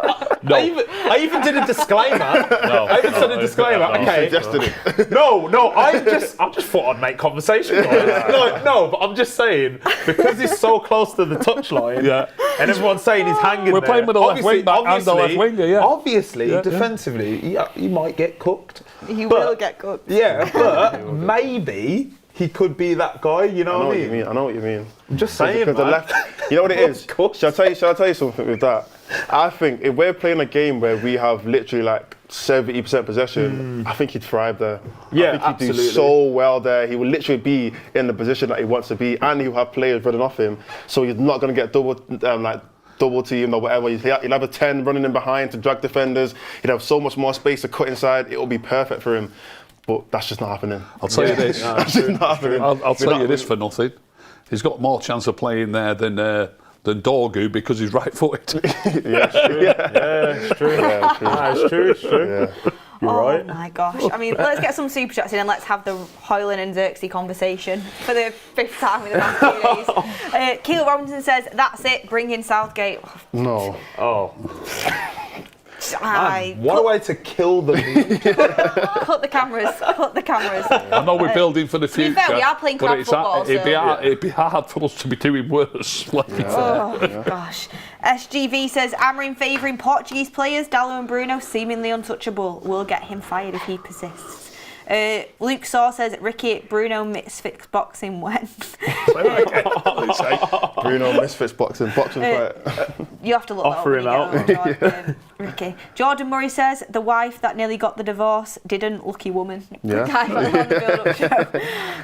I even did a disclaimer. I even said a disclaimer. Okay. Suggested it. No. I just thought I'd make conversation. No, but I'm just saying because he's so close to the touchline, and everyone's saying he's hanging. We're playing with the left wing back and the left winger. Obviously, defensively, he might get cooked. He will get cooked. Yeah, but maybe he could be that guy, you know what I mean? I know what you mean. I'm just saying, man. You know what it is? Shall I tell you something with that? I think if we're playing a game where we have literally like 70% possession, I think he'd thrive there. Yeah, I think he'd do so well there. He will literally be in the position that he wants to be, and he'll have players running off him. So he's not going to get double double teamed or whatever. He'll have a 10 running in behind to drag defenders. He'd have so much more space to cut inside. It'll be perfect for him. But that's just not happening. I'll tell you this. That's just not happening. I'll tell you this for nothing. He's got more chance of playing there than Dorgu because he's right-footed. Yeah, it's true. It's true. Yeah, it's true. It's true. Yeah. You're right. Oh my gosh. I mean, let's get some super chats in and let's have the Hoyland and Xerxes conversation for the 5th time in the past 2 days. Keil Robinson says, that's it, bring in Southgate. No. Oh. Man, what a way to kill the mood. Cut the cameras. I know we're building for the future. To be fair, we are playing club football. It'd be hard for us to be doing worse. Gosh. SGV says, Amorim favouring Portuguese players, Dallo and Bruno, seemingly untouchable. We'll get him fired if he persists. Luke Saw says, Ricky, Bruno misfits boxing when? Bruno misfits boxing fight. You have to look Offer him out. Ricky. Jordan Murray says, the wife that nearly got the divorce didn't. Lucky woman. Yeah. The guy on the build-up show.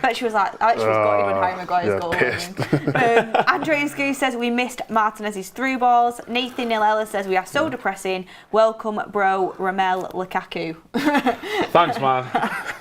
Bet she was like, I bet she was gutted when Harry Maguire's goal. Pissed. Andreas Goose says, we missed Martinez's through balls. Nathan Nilella says, we are so depressing. Welcome, bro, Ramel Lukaku. Thanks, man.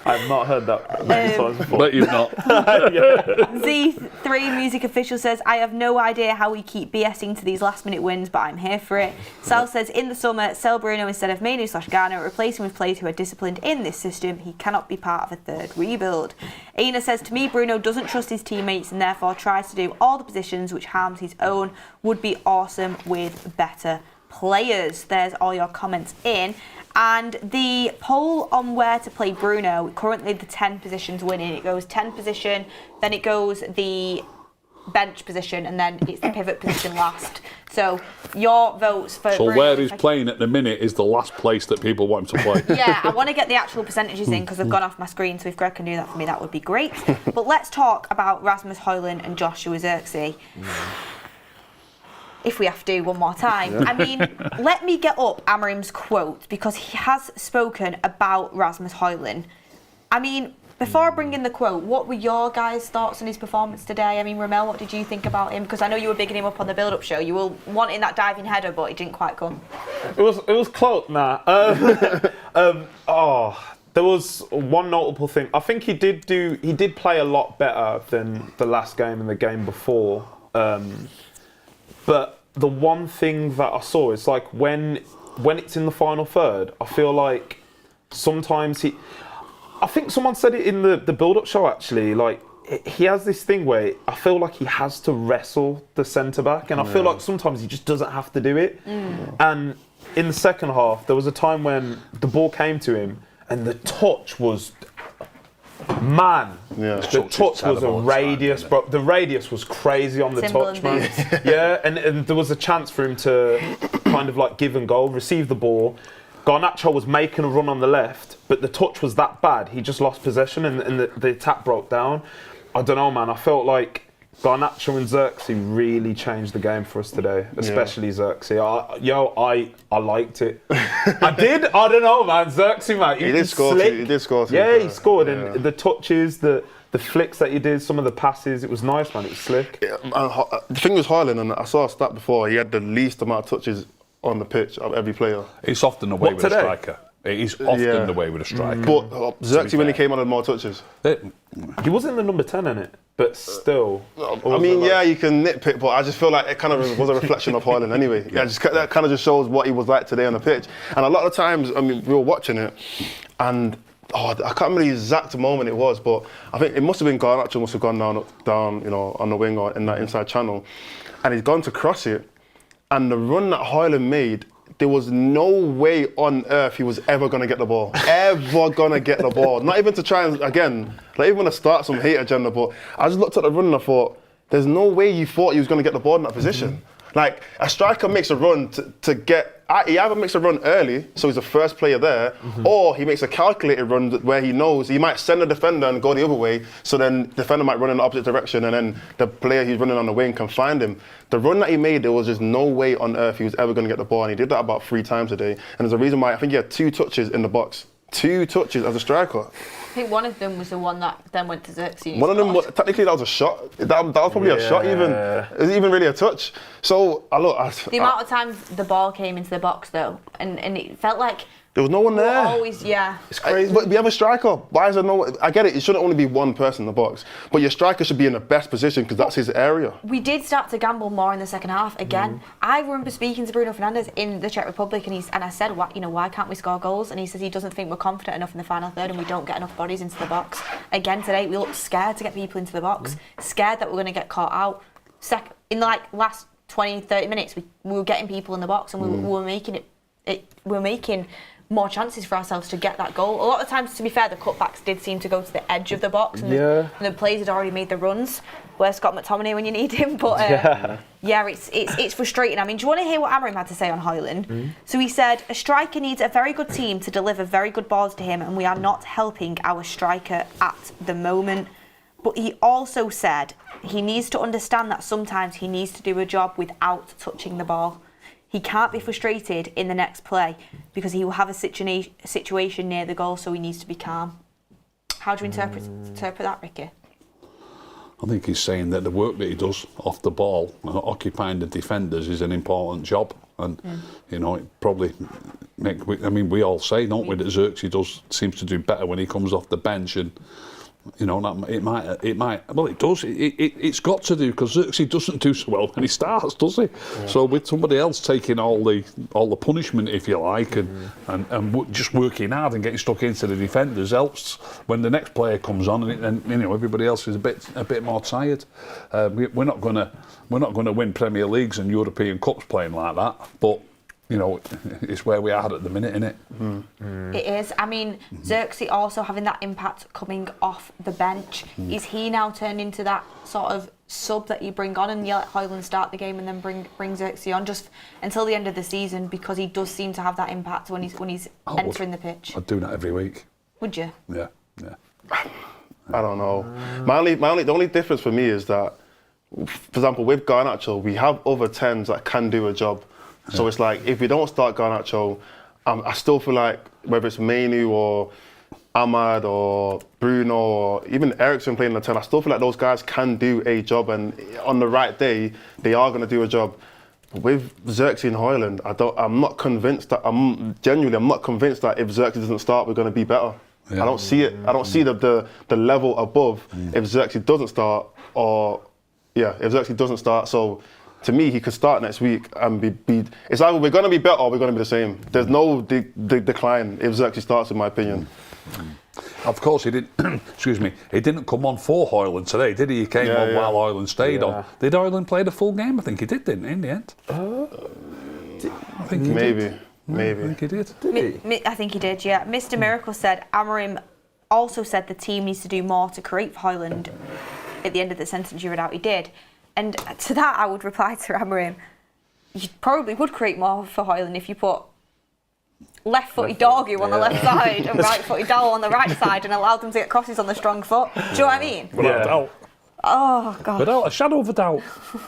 I've not heard that many times before. But you've not. Z3 Music Official says, I have no idea how we keep BSing to these last-minute wins, but I'm here for it. Sal says, in the summer, sell Bruno instead of Manu/Garnacho, replace him with players who are disciplined in this system. He cannot be part of a third rebuild. Aina says, to me, Bruno doesn't trust his teammates and therefore tries to do all the positions which harms his own. Would be awesome with better players. There's all your comments in. And the poll on where to play Bruno, currently the 10 positions winning. It goes 10 position, then it goes the bench position, and then it's the pivot position last. So your votes for So Bruno, where he's playing at the minute is the last place that people want him to play. Yeah, I want to get the actual percentages in because they've gone off my screen, so if Greg can do that for me, that would be great. But let's talk about Rasmus Højlund and Joshua Xerxes. If we have to one more time. Yeah. I mean, let me get up Amorim's quote because he has spoken about Rasmus Højlund. I mean, before I bring in the quote, what were your guys' thoughts on his performance today? I mean, Ramel, what did you think about him? Because I know you were bigging him up on the build-up show. You were wanting that diving header, but it didn't quite come. It was close, there was one notable thing. I think he did play a lot better than the last game and the game before. But the one thing that I saw is like when it's in the final third, I feel like sometimes I think someone said it in the build-up show actually, like he has this thing where I feel like he has to wrestle the centre-back and I feel like sometimes he just doesn't have to do it. And in the second half, there was a time when the ball came to him and the touch was... Man, the touch was a radius, bro. The radius was crazy on the touch, man. Yeah, and there was a chance for him to kind of like give and go, receive the ball. Garnacho was making a run on the left, but the touch was that bad. He just lost possession and the attack broke down. I don't know, man. I felt like Garnacho and Xerxes really changed the game for us today, especially Xerxes. I liked it. I did. I don't know, man. Xerxes, man. He did score. He did score. Yeah, he scored. Yeah. And the touches, the flicks that he did, some of the passes, it was nice, man. It was slick. Yeah, the thing was Højlund, and I saw a stat before, he had the least amount of touches on the pitch of every player. It's often the way with a striker. It is often the way with a striker. But Xerxes, when he came on, had more touches. He wasn't the number 10 in it, but still. I mean, you can nitpick, but I just feel like it kind of was a reflection of Højlund anyway. Yeah, that kind of just shows what he was like today on the pitch. And a lot of times, I mean, we were watching it, and I can't remember the exact moment it was, but I think it must have been Garnacho must have gone down, on the wing or in that inside channel, and he's gone to cross it, and the run that Højlund made, there was no way on earth he was ever going to get the ball. Not even to try and, again, like even to start some hate agenda, but I just looked at the run and I thought, there's no way you thought he was going to get the ball in that position. Like, a striker makes a run to get... He either makes a run early, so he's the first player there, or he makes a calculated run where he knows he might send the defender and go the other way, so then the defender might run in the opposite direction, and then the player who's running on the wing can find him. The run that he made, there was just no way on earth he was ever going to get the ball, and he did that about 3 times a day. And there's a reason why I think he had 2 touches in the box. 2 touches as a striker. think one of them was the one that then went to Xerxes. One of them, technically, that was a shot. That was probably a shot even. It was even really a touch. So, the amount of times the ball came into the box, though, and it felt like... There was no one there. Always, yeah. It's crazy. But we have a striker. Why is there no... I get it, it shouldn't only be one person in the box. But your striker should be in the best position because that's his area. We did start to gamble more in the second half again. I remember speaking to Bruno Fernandes in the Czech Republic and I said, why can't we score goals? And he says he doesn't think we're confident enough in the final third and we don't get enough bodies into the box. Again today, we looked scared to get people into the box, scared that we're going to get caught out. In the last 20, 30 minutes, we were getting people in the box and we were making we're making more chances for ourselves to get that goal. A lot of times, to be fair, the cutbacks did seem to go to the edge of the box and the players had already made the runs. Where's Scott McTominay when you need him? But it's frustrating. I mean, do you want to hear what Amorim had to say on Højlund? So he said, a striker needs a very good team to deliver very good balls to him and we are not helping our striker at the moment. But he also said he needs to understand that sometimes he needs to do a job without touching the ball. He can't be frustrated in the next play because he will have a situation near the goal, so he needs to be calm. How do you interpret that, Ricky? I think he's saying that the work that he does off the ball, occupying the defenders, is an important job. And, it probably we all say, don't we, that Xerxes seems to do better when he comes off the bench and, it might. Well, it does. It's got to do because Xerxes doesn't do so well when he starts, does he? Yeah. So with somebody else taking all the punishment, if you like, and just working hard and getting stuck into the defenders helps when the next player comes on and everybody else is a bit more tired. We're not going to win Premier Leagues and European Cups playing like that, but. It's where we are at the minute, isn't it? It is. I mean, Xerxes also having that impact coming off the bench. Is he now turned into that sort of sub that you bring on and you let Højlund start the game and then bring Xerxes on just until the end of the season because he does seem to have that impact when he's entering the pitch? I'd do that every week. Would you? Yeah. I don't know. The only difference for me is that, for example, with Garnacho, we have other 10s that can do a job. So it's like, if we don't start Garnacho, I still feel like whether it's Mainu or Ahmad or Bruno or even Ericsson playing the 10, I still feel like those guys can do a job and on the right day, they are going to do a job. With Xerxes and Højlund, I'm not convinced that if Xerxes doesn't start, we're going to be better. Yeah. I don't see it. I don't see the level above if Xerxes doesn't start if Xerxes doesn't start. So to me, he could start next week and be. It's either we're going to be better or we're going to be the same. There's no decline if Xerxes starts, in my opinion. Of course, he didn't. Excuse me. He didn't come on for Højlund today, did he? He came on while Højlund stayed on. Did Højlund play the full game? I think he did, didn't he? In the end. I think he did. Maybe. I think he did. I think he did. Yeah. Mr. Miracle said Amorim also said the team needs to do more to create for Højlund. At the end of the sentence you read out, he did. And to that, I would reply to Amorim, you probably would create more for Højlund if you put left-footed Dorgu on the left side and right-footed Dowell on the right side and allowed them to get crosses on the strong foot. Do you know what I mean? Without doubt. Oh, God. Without a shadow of a doubt.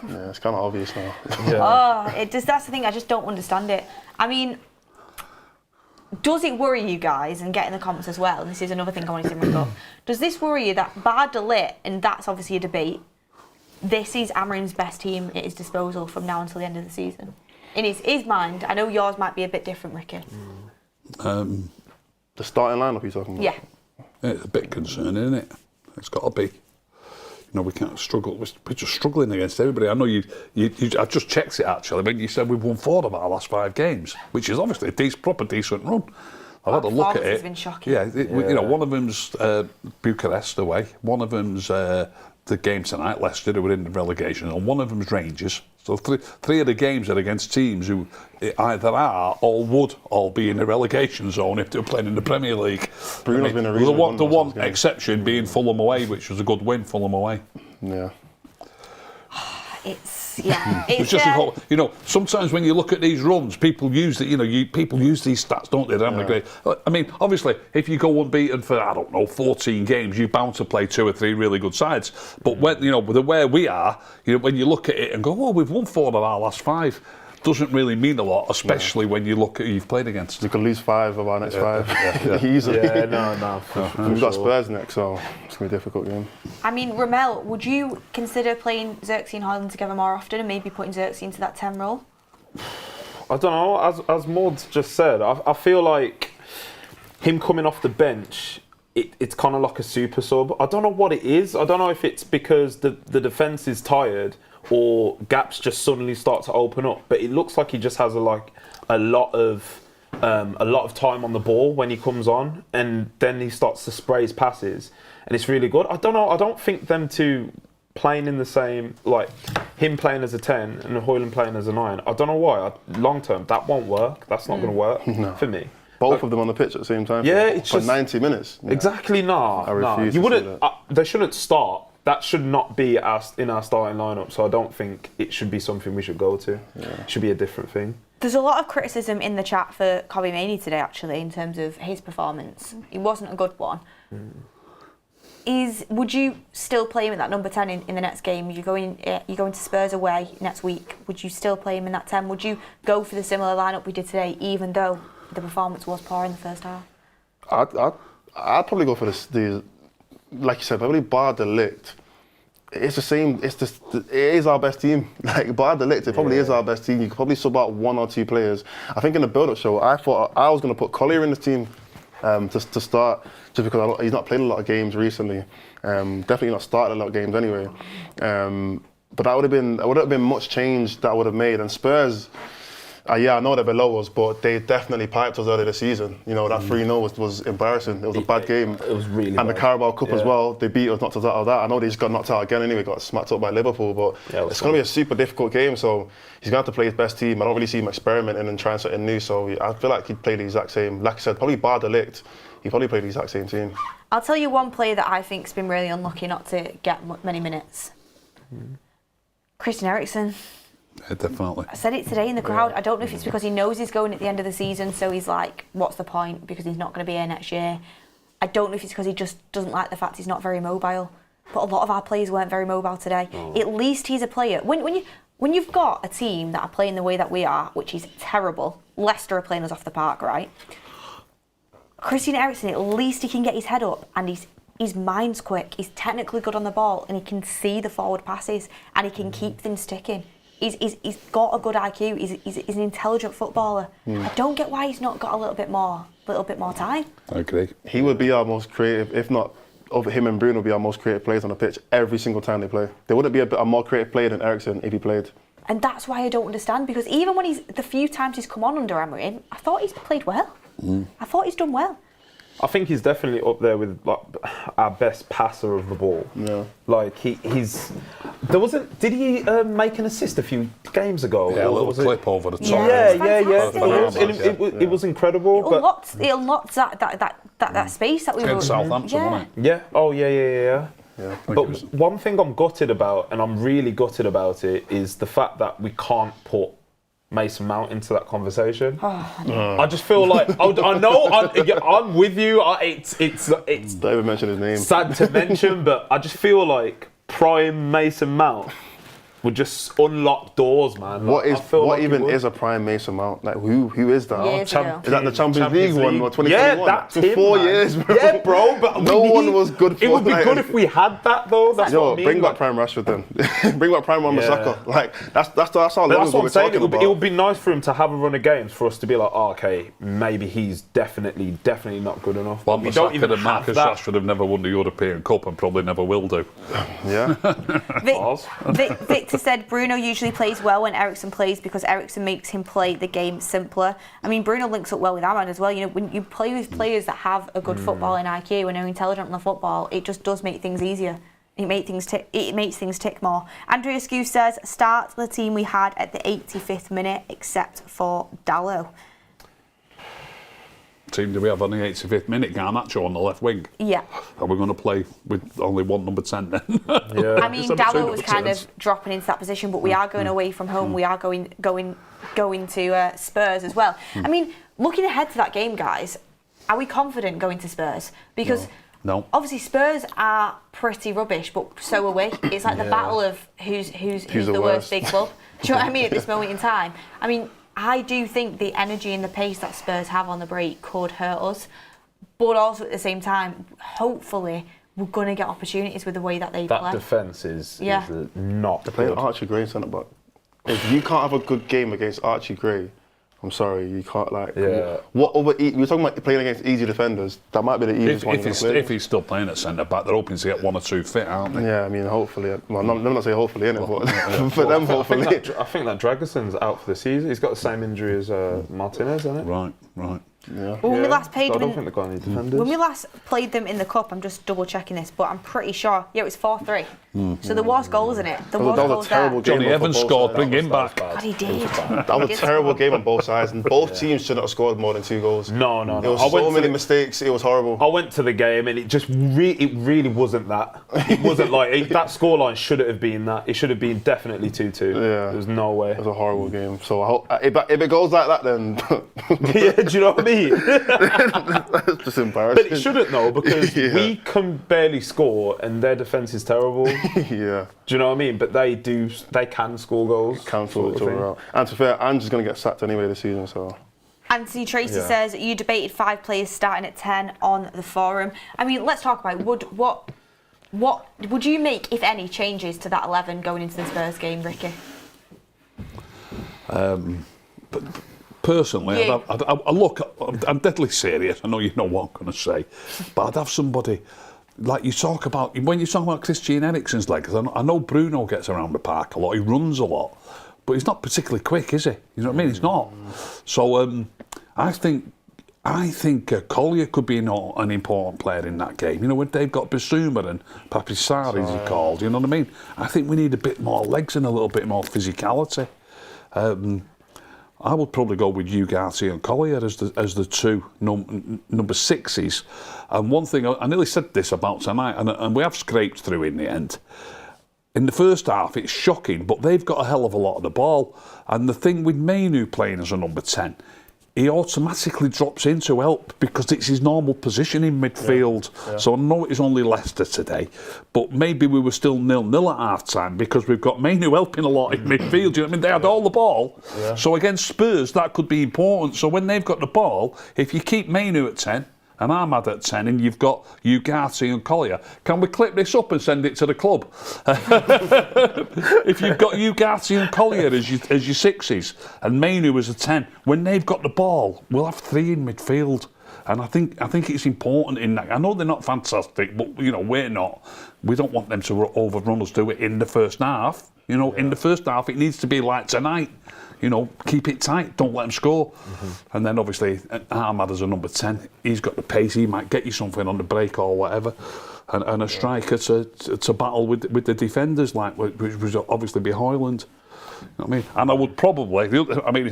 Yeah, it's kind of obvious now. That's the thing, I just don't understand it. I mean, does it worry you guys, and get in the comments as well, and this is another thing I wanted to bring up, does this worry you that bar de Ligt, and that's obviously a debate, this is Amorim's best team at his disposal from now until the end of the season? In his mind, I know yours might be a bit different, Ricky. The starting lineup you're talking about? Yeah. It's a bit concerning, isn't it? It's got to be. We can't struggle. We're just struggling against everybody. I know I just checked it actually. When you said we've won 4 of our last 5 games, which is obviously a proper decent run. I've had a look at it. Has been shocking. One of them's Bucharest away. One of them's the game tonight, Leicester, who were in the relegation, and one of them's Rangers. So three of the games are against teams who either are or would all be in the relegation zone if they were playing in the Premier League. Bruno's been a reason. The one exception being Fulham away, which was a good win, Fulham away. Yeah. It's just sometimes when you look at these runs, people use people use these stats, don't they? They're great. I mean, obviously, if you go unbeaten for 14 games, you're bound to play 2 or 3 really good sides. But when where we are, when you look at it and go, we've won 4 of our last 5. doesn't really mean a lot, especially when you look at who you've played against. We could lose 5 of our next 5 easily. Yeah, no. We've got Spurs next, so it's going to be a difficult game. I mean, Ramel, would you consider playing Xerxes and Haaland together more often and maybe putting Xerxes into that 10 role? I don't know. As Maud's just said, I feel like him coming off the bench, it's kind of like a super sub. I don't know what it is. I don't know if it's because the defence is tired or gaps just suddenly start to open up. But it looks like he just has a lot of time on the ball when he comes on, and then he starts to spray his passes, and it's really good. I don't know. I don't think them two playing in the same, like him playing as a 10 and Højlund playing as a 9. I don't know why. Long term, that won't work. That's not going to work for me. Both of them on the pitch at the same time. Yeah, it's for just 90 minutes. Yeah. Exactly. I refuse You to wouldn't. They shouldn't start. That should not be in our starting lineup. So I don't think it should be something we should go to. Yeah. It should be a different thing. There's a lot of criticism in the chat for Kobbie Mainoo today, actually, in terms of his performance. It wasn't a good one. Would you still play him at that number 10 in the next game? You're going to Spurs away next week. Would you still play him in that 10? Would you go for the similar lineup we did today, even though the performance was poor in the first half? I'd probably go for the like you said, probably bar de Ligt. It's the same. It is our best team. Like bar de Ligt, it probably is our best team. You could probably sub out 1 or 2 players. I think in the build-up show, I thought I was going to put Collier in the team to start, just because he's not played a lot of games recently. Definitely not started a lot of games anyway. But that would have been much change that would have made. And Spurs, yeah, I know they're below us, but they definitely piped us earlier this season. You know, that 3-0 was embarrassing. It was a bad game. It was really And bad. the Carabao Cup as well, they beat us, knocked us out of that. I know they just got knocked out again anyway, got smacked up by Liverpool, but it's going to be a super difficult game, so he's going to have to play his best team. I don't really see him experimenting and trying something new, so I feel like he'd play the exact same. Like I said, probably bar de Ligt, he'd probably play the exact same team. I'll tell you one player that I think's been really unlucky not to get many minutes. Christian Eriksen. Yeah, definitely. I said it today in the crowd. I don't know if it's because he knows he's going at the end of the season, so he's like, what's the point, because he's not going to be here next year. I don't know if it's because he just doesn't like the fact he's not very mobile. But a lot of our players weren't very mobile today. At least he's a player. When you've got a team that are playing the way that we are, which is terrible, Leicester are playing us off the park, right? Christian Eriksen, at least he can get his head up, and his mind's quick, he's technically good on the ball, and he can see the forward passes, and he can keep things ticking. He's got a good IQ. He's an intelligent footballer. I don't get why he's not got a little bit more time. I agree. He would be our most creative, if not over him and Bruno, would be our most creative players on the pitch every single time they play. There wouldn't be a more creative player than Eriksen if he played. And that's why I don't understand, because even when the few times he's come on under Emery, I thought he's played well. I thought he's done well. I think he's definitely up there with like our best passer of the ball. Yeah. Like he's. There wasn't. Did he make an assist a few games ago? Yeah, a little clip over the top. It was incredible. It unlocked that space that we were. Against Southampton, wasn't it? Yeah. Oh yeah. Yeah. But one thing I'm gutted about, and I'm really gutted about it, is the fact that we can't put Mason Mount into that conversation. I just feel like I know I'm with you. It's Don't even mention his name. Sad to mention, but I just feel like prime Mason Mount would just unlock doors, man. What even is a prime Mason Mount? Like who is that? Years ago. Is that the Champions League one or 2021? Yeah, that's for 4 years, bro. Yeah, bro. But no one was good for it. Would be good if we had that, though. That's what I mean. Bring back prime Rashford then. Bring back prime Wan-Bissaka. Like that's our But that's what I'm saying. It would be nice for him to have a run of games for us to be like, oh, okay, maybe he's definitely not good enough. Well, Wan-Bissaka and Marcus Rashford have never won the European Cup and probably never will do. Yeah. Victor said Bruno usually plays well when Eriksen plays because Eriksen makes him play the game simpler. I mean, Bruno links up well with Ahmad as well. You know, when you play with players that have a good footballing IQ and are intelligent on the football, it just does make things easier. It makes things tick more. Andrea Skew says, start the team we had at the 85th minute, except for Dalot. Team do we have on the 85th minute? Garnacho on the left wing. Yeah. Are we going to play with only one number 10 then? Yeah. I mean, Dalot was kind of dropping into that position, but we are going away from home. We are going to Spurs as well. I mean, looking ahead to that game, guys, are we confident going to Spurs? Because No. Obviously, Spurs are pretty rubbish, but so are we. It's like the battle of who's the worst big club. Do you know what I mean at this moment in time? I mean, I do think the energy and the pace that Spurs have on the break could hurt us, but also at the same time, hopefully, we're going to get opportunities with the way that they play. That defence is not They're playing good. Archie Gray centre back. If you can't have a good game against Archie Gray, I'm sorry, you can't What other? We're talking about playing against easy defenders. That might be the easiest one. If he's still playing at centre back, they're hoping to get 1 or 2 fit, aren't they? Yeah, I mean, hopefully. Well, I'm not saying hopefully, innit? But for them, hopefully. I think that Dragoson's out for the season. He's got the same injury as Martinez, isn't it? Right. Yeah. Well, when we last played I them don't think they've got any defenders. when we last played them in the cup, I'm just double checking this, but I'm pretty sure. Yeah, it was 4-3. So there was goals in it. There was That was goals a terrible there. game. Johnny Evans scored, bring him back. God, he did. That was a terrible game on both sides, and both teams shouldn't have scored more than 2 goals. No. There was so many mistakes. It was horrible. I went to the game and it just it really wasn't that. It wasn't like that scoreline shouldn't have been that. It should have been definitely 2-2. Yeah. There's no way. It was a horrible game. So I hope, if it goes like that, then Yeah, do you know what I mean? that's just embarrassing. But it shouldn't though, because we can barely score and their defence is terrible. Yeah. Do you know what I mean? But they can score goals. Cancel each other out. And to be fair, Ange's going to get sacked anyway this season, so. Anthony Tracy says you debated 5 players starting at 10 on the forum. I mean, let's talk about what would you make, if any, changes to that 11 going into the Spurs game, Ricky? But personally, I'm deadly serious. I know you know what I'm going to say, but I'd have somebody like you talk about when you talk about Christian Eriksen's legs. I know Bruno gets around the park a lot. He runs a lot, but he's not particularly quick, is he? You know what I mean? He's not. So I think Collier could be an important player in that game. You know, when they've got Bissouma and Papisar, as he called. You know what I mean? I think we need a bit more legs and a little bit more physicality. I would probably go with Ugarte and Collier as the 2 number 6s. And one thing, I nearly said this about tonight, and we have scraped through in the end. In the first half, it's shocking, but they've got a hell of a lot of the ball. And the thing with Mainu playing as a number 10, he automatically drops in to help because it's his normal position in midfield. Yeah. So I know it's only Leicester today, but maybe we were still 0-0 at half-time because we've got Mainu helping a lot in midfield. You know what I mean? They had all the ball. Yeah. So against Spurs, that could be important. So when they've got the ball, if you keep Mainu at 10, and Ahmad at 10, and you've got Ugarte and Collier. Can we clip this up and send it to the club? If you've got Ugarte and Collier as your 6s, and Mainu as a 10, when they've got the ball, we'll have 3 in midfield. And I think it's important in that. I know they're not fantastic, but you know we're not. We don't want them to overrun us. Do it in the first half. You know, in the first half, it needs to be like tonight. You know, keep it tight, don't let them score. Mm-hmm. And then obviously Ahmad as a number 10, he's got the pace, he might get you something on the break or whatever. And a striker to battle with the defenders, like which would obviously be Højlund. You know what I mean? And I would probably, I mean,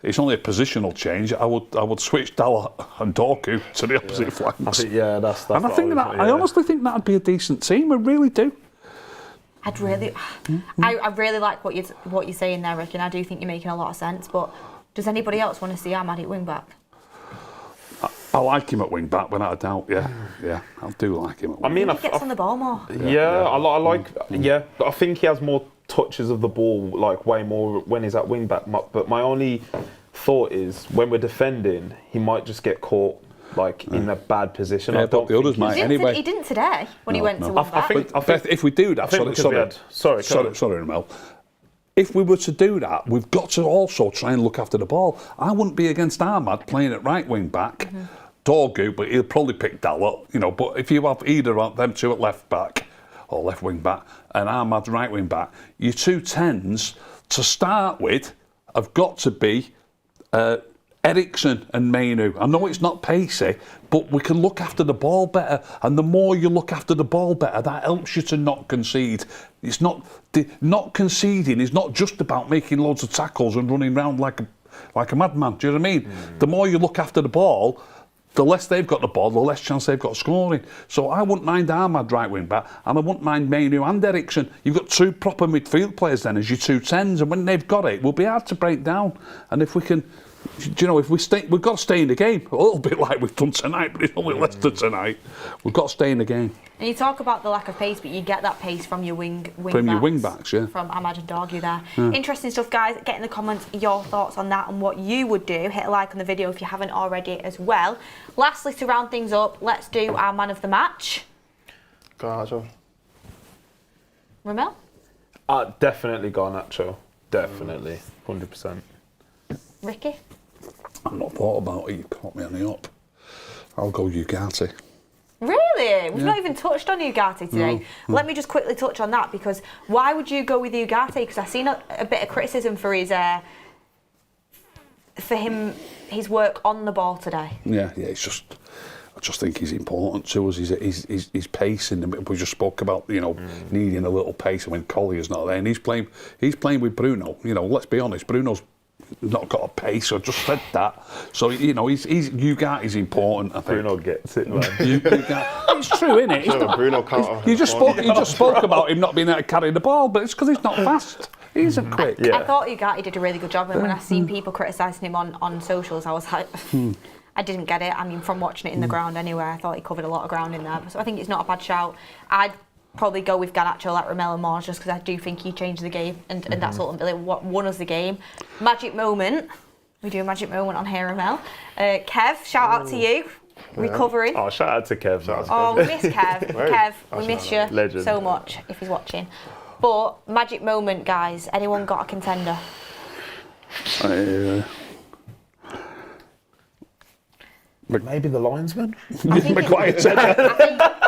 it's only a positional change. I would switch Dalla and Dorgu to the opposite flanks. I think, that's and I think I honestly think that'd be a decent team. I really do. I really like what you're saying there, Rick, and I do think you're making a lot of sense. But does anybody else want to see Ahmad at wing back? I like him at wing back, without a doubt. Yeah, I do like him at wing back. I mean, he gets on the ball more. I like. Yeah, I think he has more touches of the ball, like way more when he's at wing back. But my only thought is when we're defending, he might just get caught. Like in a bad position. Yeah, but the others might anyway. He didn't today when he went to wing back. I think if we do that, sorry, Ramel. If we were to do that, we've got to also try and look after the ball. I wouldn't be against Ahmad playing at right wing back, Dorgu, but he'll probably pick Dalla. You know, but if you have either of them 2 at left back or left wing back and Ahmad right wing back, your 2 10s to start with have got to be. Eriksen and Mainu. I know it's not pacey, but we can look after the ball better. And the more you look after the ball better, that helps you to not concede. It's not conceding is not just about making loads of tackles and running around like a madman. Do you know what I mean? The more you look after the ball, the less they've got the ball, the less chance they've got of scoring. So I wouldn't mind Ahmad right wing back, and I wouldn't mind Mainu and Eriksen. You've got 2 proper midfield players then as your 2 10s, and when they've got it, we'll be hard to break down. And if we can Do you know, if we've got to stay in the game, a little bit like we've done tonight, but it's only Leicester tonight. We've got to stay in the game. And you talk about the lack of pace, but you get that pace from your wing backs, yeah. From Ahmad and Dorgu there. Interesting stuff, guys. Get in the comments your thoughts on that and what you would do. Hit a like on the video if you haven't already as well. Lastly, to round things up, let's do our man of the match. Garnacho. Ramel? Definitely Garnacho. Definitely. 100%. Ricky? I've not thought about it. You caught me on the up. I'll go Ugarte. Really? We've not even touched on Ugarte today. No. Let me just quickly touch on that, because why would you go with Ugarte? Because I've seen a bit of criticism for his work on the ball today. Yeah, it's just. I just think he's important to us. His pace in the. We just spoke about, you know, needing a little pace when Collier's not there, and he's playing with Bruno. You know, let's be honest, Bruno's not got a pace. I just said that. So, you know, Ugarte's important. I think Bruno gets it, man. It's true, isn't it? Bruno can't. You just spoke about him not being able to carry the ball, but it's because he's not fast. He isn't quick. I thought Ugarte did a really good job, and when I seen people criticising him on socials, I was like, I didn't get it. I mean, from watching it in the ground anyway, I thought he covered a lot of ground in there. So I think it's not a bad shout. I'd probably go with Garnacho, like Ramel and Moore, just because I do think he changed the game, and that's ultimately what won us the game. Magic moment. We do a magic moment on here, Ramel. Kev, shout out to you. Recovering. Oh, shout out to Kev. Oh, we miss Kev. Kev, we miss you Legend. so much if he's watching. But magic moment, guys. Anyone got a contender? Maybe the linesman? Maguire.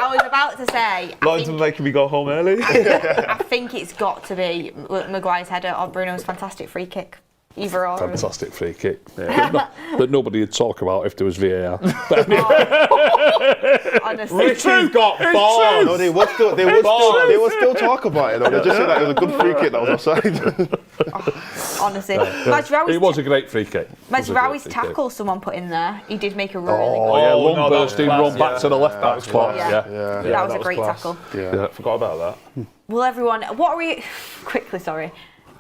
I was about to say. Linesman making me go home early? I think it's got to be Maguire's header or Bruno's fantastic free kick. Either or. Fantastic free kick. Yeah. That nobody would talk about if there was VAR. Honestly. Richie's got balls. No, they would still talk about it. Though. They just said that it was a good free kick that was offside. Honestly. It was a great free kick. Mazraoui's tackle someone put in there. He did make a really long bursting run back to the left back spot. Yeah. Yeah. That was a great class. tackle. Yeah, I forgot about that. Well, everyone, what are we... Quickly, sorry.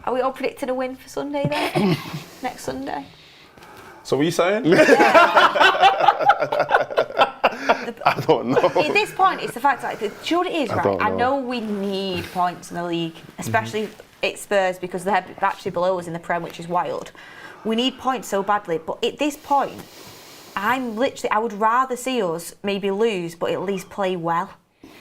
Are we all predicting a win for Sunday then? Next Sunday? So what are you saying? I don't know. At this point, it's the fact that, do you know what it is, right? I know we need points in the league, especially at Spurs, because they're actually below us in the Prem, which is wild. We need points so badly, but at this point, I would rather see us maybe lose, but at least play well.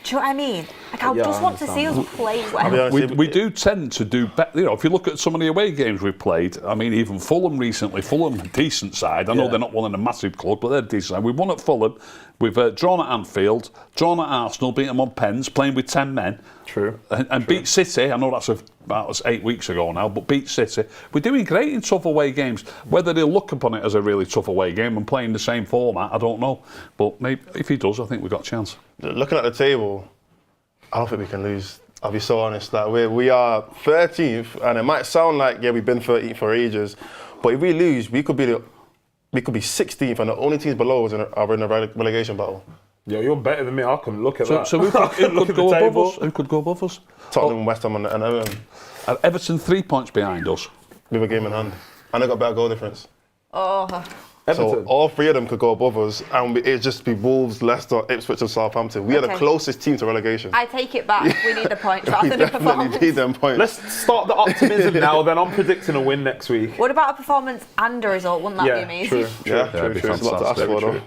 Do you know what I mean? Like, I just want to see us play well. We do tend to do better. You know, if you look at some of the away games we've played, I mean, even Fulham recently, Fulham, a decent side. I know they're not one of a massive club, but they're a decent side. We've won at Fulham, we've drawn at Anfield, drawn at Arsenal, beat them on pens, playing with 10 men. True. And beat City. I know that was 8 weeks ago now, but beat City. We're doing great in tough away games. Whether they'll look upon it as a really tough away game and playing the same format, I don't know. But maybe if he does, I think we've got a chance. Looking at the table, I don't think we can lose. I'll be so honest. Like we are 13th, and it might sound like we've been 13th for ages, but if we lose, we could be 16th, and the only teams below us are in a relegation battle. Yo, you're better than me. I can look at that. So who could go above us? Who could go above us? Tottenham, West Ham, and Everton. Everton 3 points behind us. We have a game in hand, and they got better goal difference. Oh. So Everton. all three of them could go above us, and it'd just be Wolves, Leicester, Ipswich, and Southampton. We are the closest team to relegation. I take it back. We need the points rather than a performance. Definitely need them points. Let's start the optimism now, then I'm predicting a win next week. What about a performance and a result? Wouldn't that be amazing? True. True. It's a lot to ask for, though.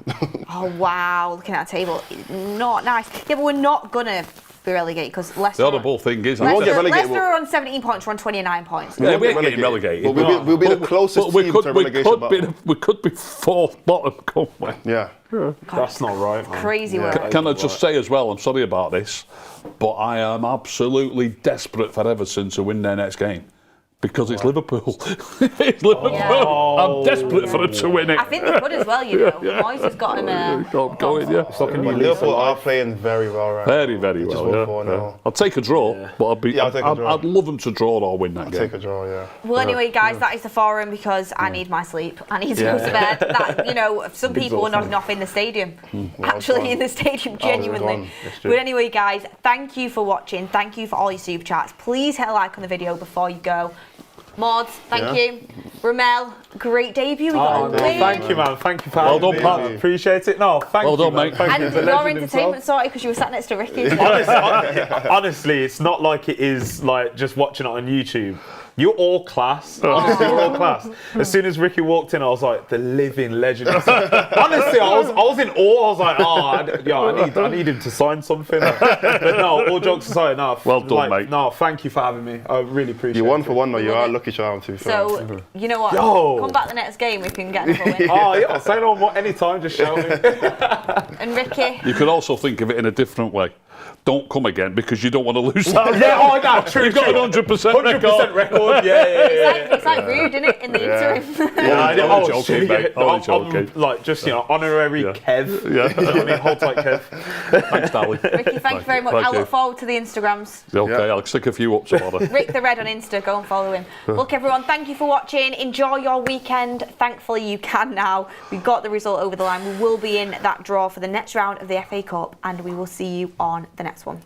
Oh, wow. Looking at the table, not nice. Yeah, but we're not going to be relegated because Leicester... The other thing is... relegated. Leicester are on 17 points, we're on 29 points. Yeah, we ain't getting relegated. But we'll be the closest team to relegation battle. We could be fourth bottom, couldn't we? Yeah. That's not right, man. Crazy work. Can I just say as well, I'm sorry about this, but I am absolutely desperate for Everton to win their next game. Because it's Liverpool. It's Liverpool. Yeah. I'm desperate for them to win it. I think they could as well, you know. Moyes has got him going, yeah. Liverpool are playing very well, right? Very, very well, yeah. I'll take a draw, but I'd love them to draw or win that game. Take a draw, yeah. Well, anyway, guys, that is the forum because I need my sleep. I need to go to bed. That, you know, some people are nodding off in the stadium. Actually, in the stadium, genuinely. But anyway, guys, thank you for watching. Thank you for all your super chats. Please hit a like on the video before you go. Mods, thank you. Ramel, great debut. We got a win. Thank you, man. Thank you for having me. Pat. Appreciate it. No, thank you. Well done, mate. Thank you. And The your legend entertainment himself. sorted because you were sat next to Ricky. Honestly, it's not like it is like just watching it on YouTube. You're all class. Honestly, you're all class. As soon as Ricky walked in, I was like, the living legend. Honestly, I was in awe. I was like, I need him to sign something. But no, all jokes aside, no. Well done, mate. No, thank you for having me. I really appreciate it. You're 1 for 1 though. You are a lucky charm too. So, you know what? Yo. Come back the next game, we can get another win. Oh, yeah, I'll say no more anytime, just shout me. And Ricky? You could also think of it in a different way. Don't come again because you don't want to lose that. True. You've got an 100% record. 100% record. Yeah. It's like rude, isn't it, in the interim? Only joking, mate. Only joking. I'm like, just, honorary Kev. Yeah. You know what I mean? Hold tight, Kev. Thanks, darling. Ricky, thank you very much. Thank I you. look forward to the Instagrams. Okay, I'll stick a few up tomorrow. Rick the Red on Insta, go and follow him. Look, everyone, thank you for watching. Enjoy your weekend. Thankfully, you can now. We got the result over the line. We will be in that draw for the next round of the FA Cup, and we will see you on the next one.